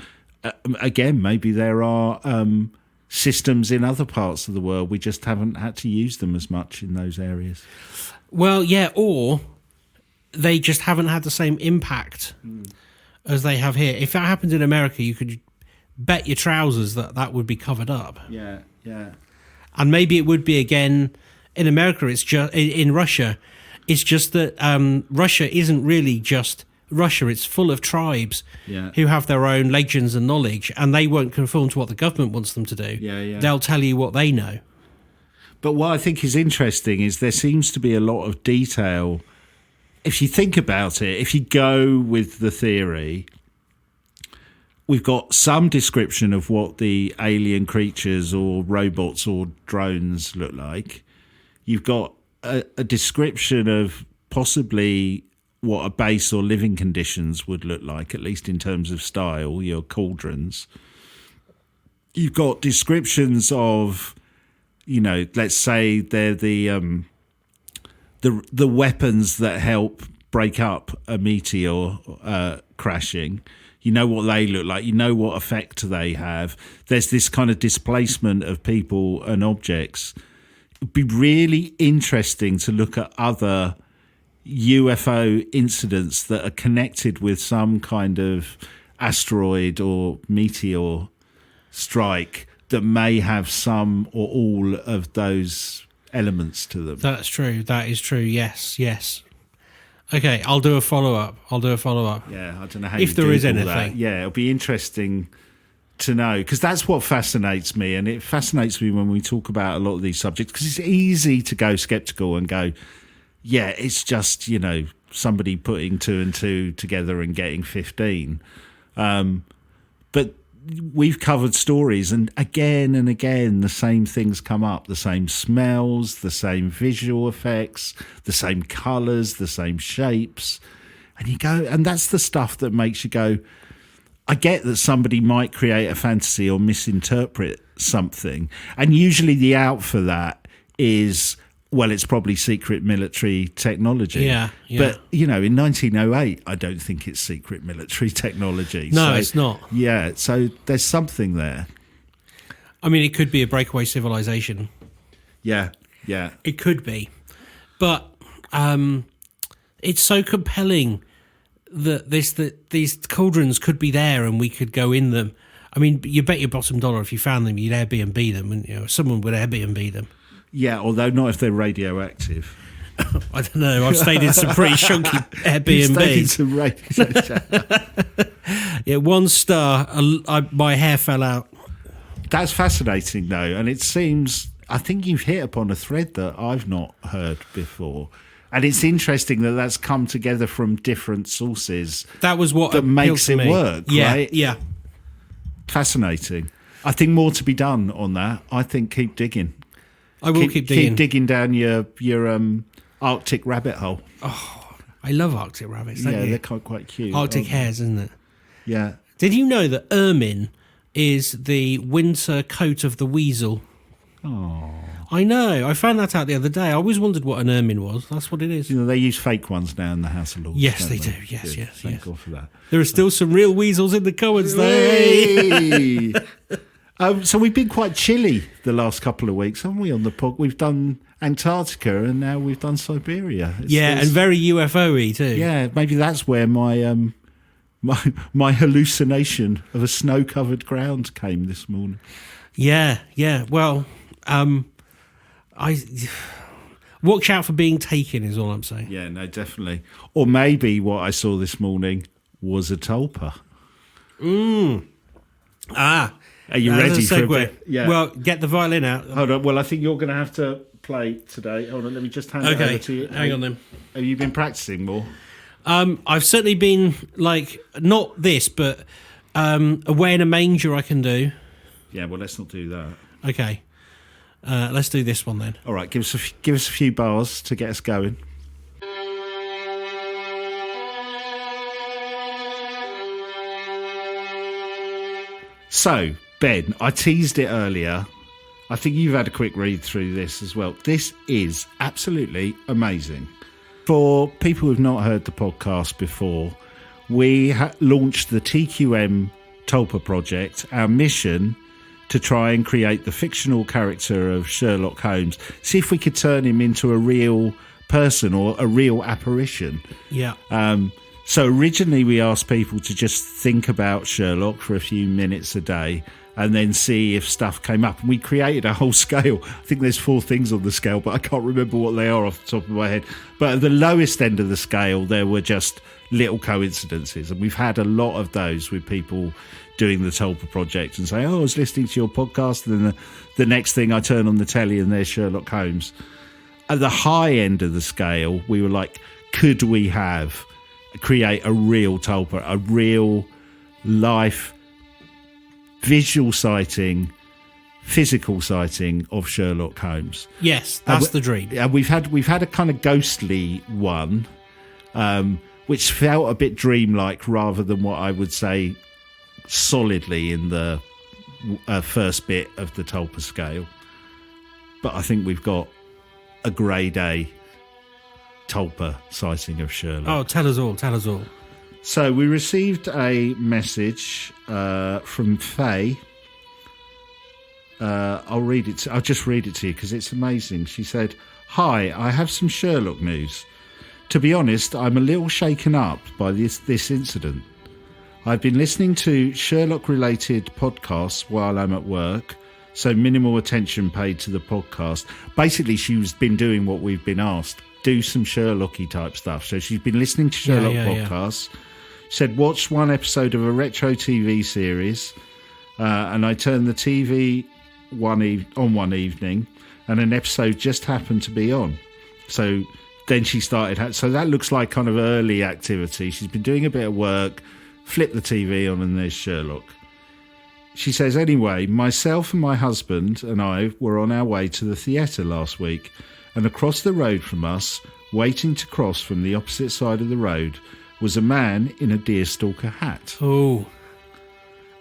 again, maybe there are systems in other parts of the world. We just haven't had to use them as much in those areas. Well, yeah, or they just haven't had the same impact as they have here. If that happened in America, you could bet your trousers that would be covered up. Yeah. And maybe it would be again in America. It's just in Russia. It's just that Russia isn't really just Russia. It's full of tribes who have their own legends and knowledge, and they won't conform to what the government wants them to do. Yeah. They'll tell you what they know. But what I think is interesting is there seems to be a lot of detail. If you think about it, if you go with the theory, we've got some description of what the alien creatures or robots or drones look like. You've got a description of possibly what a base or living conditions would look like, at least in terms of style, your cauldrons. You've got descriptions of, let's say they're the weapons that help break up a meteor crashing. You know what they look like. You know what effect they have. There's this kind of displacement of people and objects. It'd be really interesting to look at other UFO incidents that are connected with some kind of asteroid or meteor strike that may have some or all of those elements to them. That's true. That is true. Yes. Okay, I'll do a follow-up. Yeah, I don't know how if there is anything. That. Yeah, it'll be interesting to know, because that's what fascinates me, and it fascinates me when we talk about a lot of these subjects, because it's easy to go sceptical and go, yeah, it's just, somebody putting 2 and 2 together and getting 15. But we've covered stories, and again the same things come up, the same smells, the same visual effects, the same colours, the same shapes. And you go, and that's the stuff that makes you go, I get that somebody might create a fantasy or misinterpret something. And usually the out for that is, well, it's probably secret military technology. Yeah. But, in 1908, I don't think it's secret military technology. No, it's not. Yeah, so there's something there. I mean, it could be a breakaway civilization. Yeah. It could be. But it's so compelling that these cauldrons could be there and we could go in them. I mean, you bet your bottom dollar if you found them, you'd Airbnb them, and someone would Airbnb them. Yeah, although not if they're radioactive. I don't know. I've stayed in some pretty shonky Airbnbs. Yeah, 1 star. My hair fell out. That's fascinating, though, and it seems, I think you've hit upon a thread that I've not heard before. And it's interesting that that's come together from different sources. That was what that makes it work, right? Yeah. Fascinating. I think more to be done on that. I think keep digging. I will keep digging. Keep digging down your Arctic rabbit hole. Oh, I love Arctic rabbits. Yeah, they're quite cute. Arctic hares, isn't it? Yeah. Did you know that ermine is the winter coat of the weasel. Oh. I know. I found that out the other day. I always wondered what an ermine was. That's what it is. They use fake ones now in the House of Lords. Yes, don't they do. Yes, Good. yes, Thank yes. God for that. There are still some real weasels in the comments there. Hey! So we've been quite chilly the last couple of weeks, haven't we, on the pod? We've done Antarctica and now we've done Siberia. And very UFO-y too. Yeah, maybe that's where my my hallucination of a snow-covered ground came this morning. Yeah. Well, I watch out for being taken is all I'm saying. Yeah, no, definitely. Or maybe what I saw this morning was a tulpa. Are you ready for a segue? bit? Yeah. Well, get the violin out. Hold on. Well, I think you're going to have to play today. Hold on. Let me just hand it over to you. Hang on then. Have you been practicing more? I've certainly been not this, but away in a manger I can do. Yeah. Well, let's not do that. Okay. Let's do this one then. All right. Give us a few bars to get us going. So, Ben, I teased it earlier. I think you've had a quick read through this as well. This is absolutely amazing. For people who've not heard the podcast before, we launched the TQM Tulpa project, our mission to try and create the fictional character of Sherlock Holmes, see if we could turn him into a real person or a real apparition. Yeah. So originally we asked people to just think about Sherlock for a few minutes a day and then see if stuff came up. And we created a whole scale. I think there's 4 things on the scale, but I can't remember what they are off the top of my head. But at the lowest end of the scale, there were just little coincidences. And we've had a lot of those with people doing the Tulpa project and say, I was listening to your podcast. And then the next thing I turn on the telly and there's Sherlock Holmes. At the high end of the scale, we were like, could we create a real Tulpa, a real life visual sighting, physical sighting of Sherlock Holmes? Yes, that's the dream. We've had a kind of ghostly one, which felt a bit dreamlike rather than what I would say solidly in the first bit of the Tulpa scale. But I think we've got a grade A Tulpa sighting of Sherlock. Oh, tell us all. So we received a message from Faye. I'll just read it to you because it's amazing. She said, "Hi, I have some Sherlock news. To be honest, I'm a little shaken up by this incident. I've been listening to Sherlock-related podcasts while I'm at work, so minimal attention paid to the podcast." Basically, she's been doing what we've been asked. Do some Sherlock-y type stuff. So she's been listening to Sherlock podcasts. Said, watched one episode of a retro TV series, and I turned the TV on one evening, and an episode just happened to be on. So then she started. So that looks like kind of early activity. She's been doing a bit of work, flipped the TV on, and there's Sherlock. She says, anyway, myself and my husband and I were on our way to the theatre last week, and across the road from us, waiting to cross from the opposite side of the road, was a man in a deerstalker hat. Oh.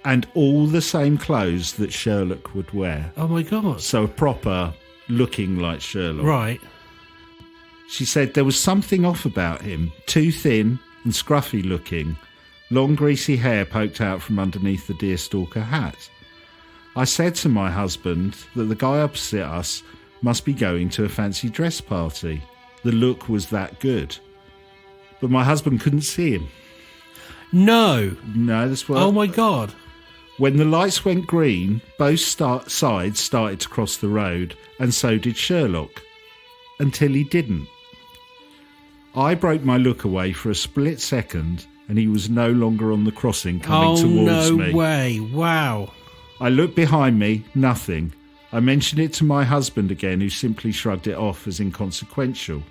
And all the same clothes that Sherlock would wear. Oh, my God. So proper, looking like Sherlock. Right. She said there was something off about him, too thin and scruffy looking. Long greasy hair poked out from underneath the deerstalker hat. I said to my husband that the guy opposite us must be going to a fancy dress party. The look was that good. But my husband couldn't see him. No, that's what... Oh, my God. When the lights went green, both sides started to cross the road, and so did Sherlock. Until he didn't. I broke my look away for a split second, and he was no longer on the crossing coming towards me. Oh, no way. Wow. I looked behind me, nothing. I mentioned it to my husband again, who simply shrugged it off as inconsequential.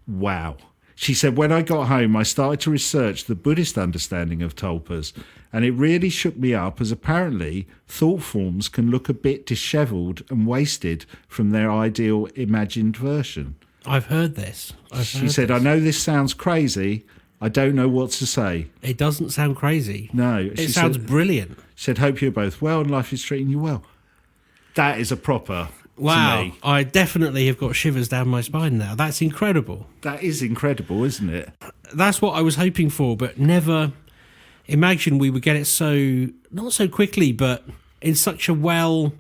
Wow. She said, when I got home, I started to research the Buddhist understanding of tulpas, and it really shook me up, as apparently thought forms can look a bit dishevelled and wasted from their ideal imagined version. I've heard this. She said, I know this sounds crazy. I don't know what to say. It doesn't sound crazy. No. It sounds brilliant. Said, hope you're both well and life is treating you well. That is a proper Wow, to me. I definitely have got shivers down my spine now. That's incredible. That is incredible, isn't it? That's what I was hoping for, but never imagined we would get it so, not so quickly, but in such a well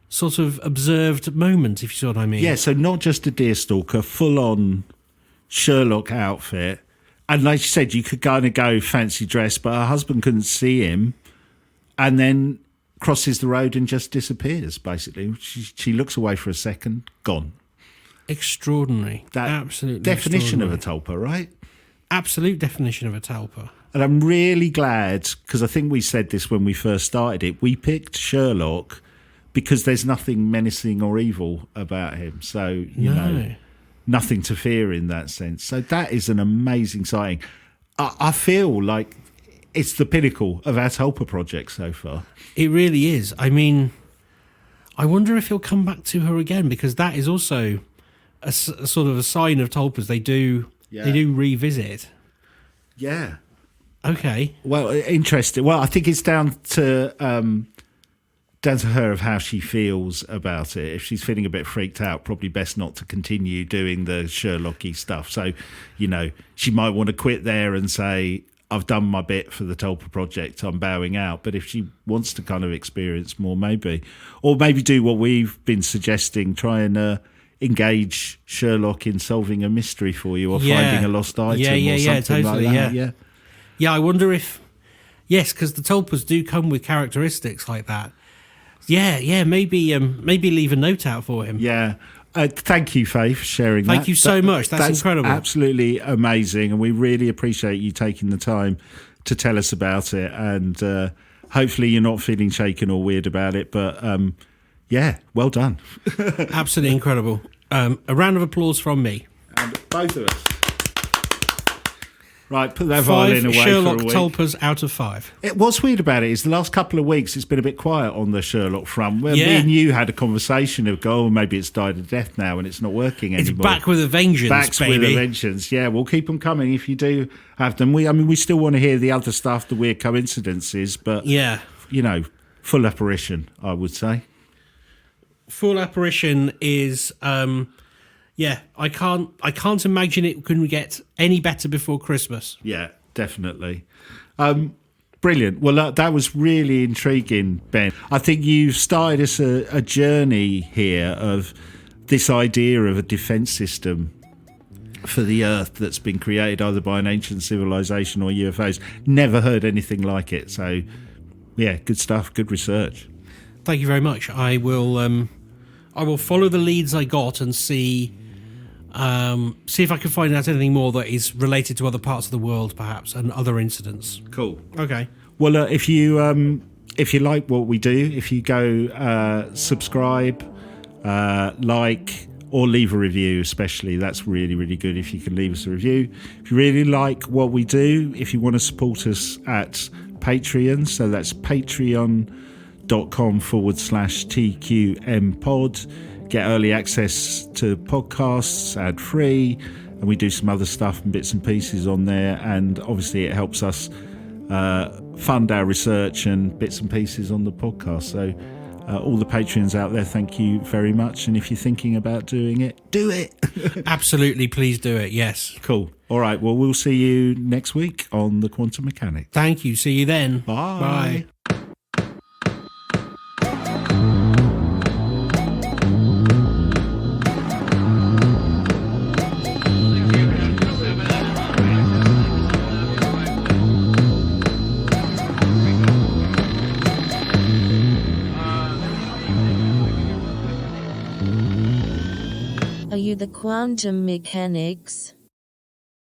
sort of observed moment, if you see what I mean. Yeah, so not just a deerstalker, full-on Sherlock outfit. And like you said, you could kind of go fancy dress, but her husband couldn't see him, and then crosses the road and just disappears, basically. She looks away for a second, gone. Extraordinary. That absolutely definition of a extraordinary. tulpa, right? Absolute definition of a tulpa. And I'm really glad, because I think we said this when we first started it, we picked Sherlock because there's nothing menacing or evil about him. So, you know, nothing to fear in that sense. So that is an amazing sighting. I feel like it's the pinnacle of our tulpa project so far. It really is. I mean, I wonder if he'll come back to her again, because that is also a sort of a sign of tulpas. They do revisit. Yeah. Okay. Well, interesting. Well, I think it's down to her of how she feels about it. If she's feeling a bit freaked out, probably best not to continue doing the Sherlocky stuff. So, you know, she might want to quit there and say, I've done my bit for the Tulpa project, I'm bowing out. But if she wants to kind of experience more, maybe. Or maybe do what we've been suggesting, try and engage Sherlock in solving a mystery for you or finding a lost item or something totally, like that. Yeah. Yeah, I wonder if... Yes, because the tulpas do come with characteristics like that. Yeah, maybe leave a note out for him. Yeah. Thank you, Faith, for sharing that. Thank you so much. That's incredible. Absolutely amazing. And we really appreciate you taking the time to tell us about it. And hopefully you're not feeling shaken or weird about it. But yeah, well done. Absolutely incredible. A round of applause from me. And both of us. Right, put that violin away Sherlock for a week. tulpas out of 5. What's weird about it is the last couple of weeks it's been a bit quiet on the Sherlock front. Well, me and you had a conversation of, maybe it's died a death now and it's not working anymore. It's back with a vengeance, baby. With a vengeance. Yeah, we'll keep them coming if you do have them. We still want to hear the other stuff, the weird coincidences, but you know, full apparition, I would say. Full apparition is. I can't imagine it can get any better before Christmas. Yeah, definitely. Brilliant. Well, that was really intriguing, Ben. I think you've started us a journey here of this idea of a defence system for the Earth that's been created either by an ancient civilization or UFOs. Never heard anything like it. So, yeah, good stuff. Good research. Thank you very much. I will follow the leads I got and see if I can find out anything more that is related to other parts of the world, perhaps, and other incidents. Cool. Okay. Well, if you like what we do, if you go subscribe, like, or leave a review, especially, that's really, really good if you can leave us a review. If you really like what we do, if you want to support us at Patreon, so that's patreon.com/TQM pod. Get early access to podcasts ad free, and we do some other stuff and bits and pieces on there, and obviously it helps us fund our research and bits and pieces on the podcast. So all the Patreons out there, thank you very much, and if you're thinking about doing it, do it. Absolutely, please do it. Yes. Cool. All right, well, we'll see you next week on The Quantum Mechanic. Thank you. See you then. Bye. Are you the quantum mechanics?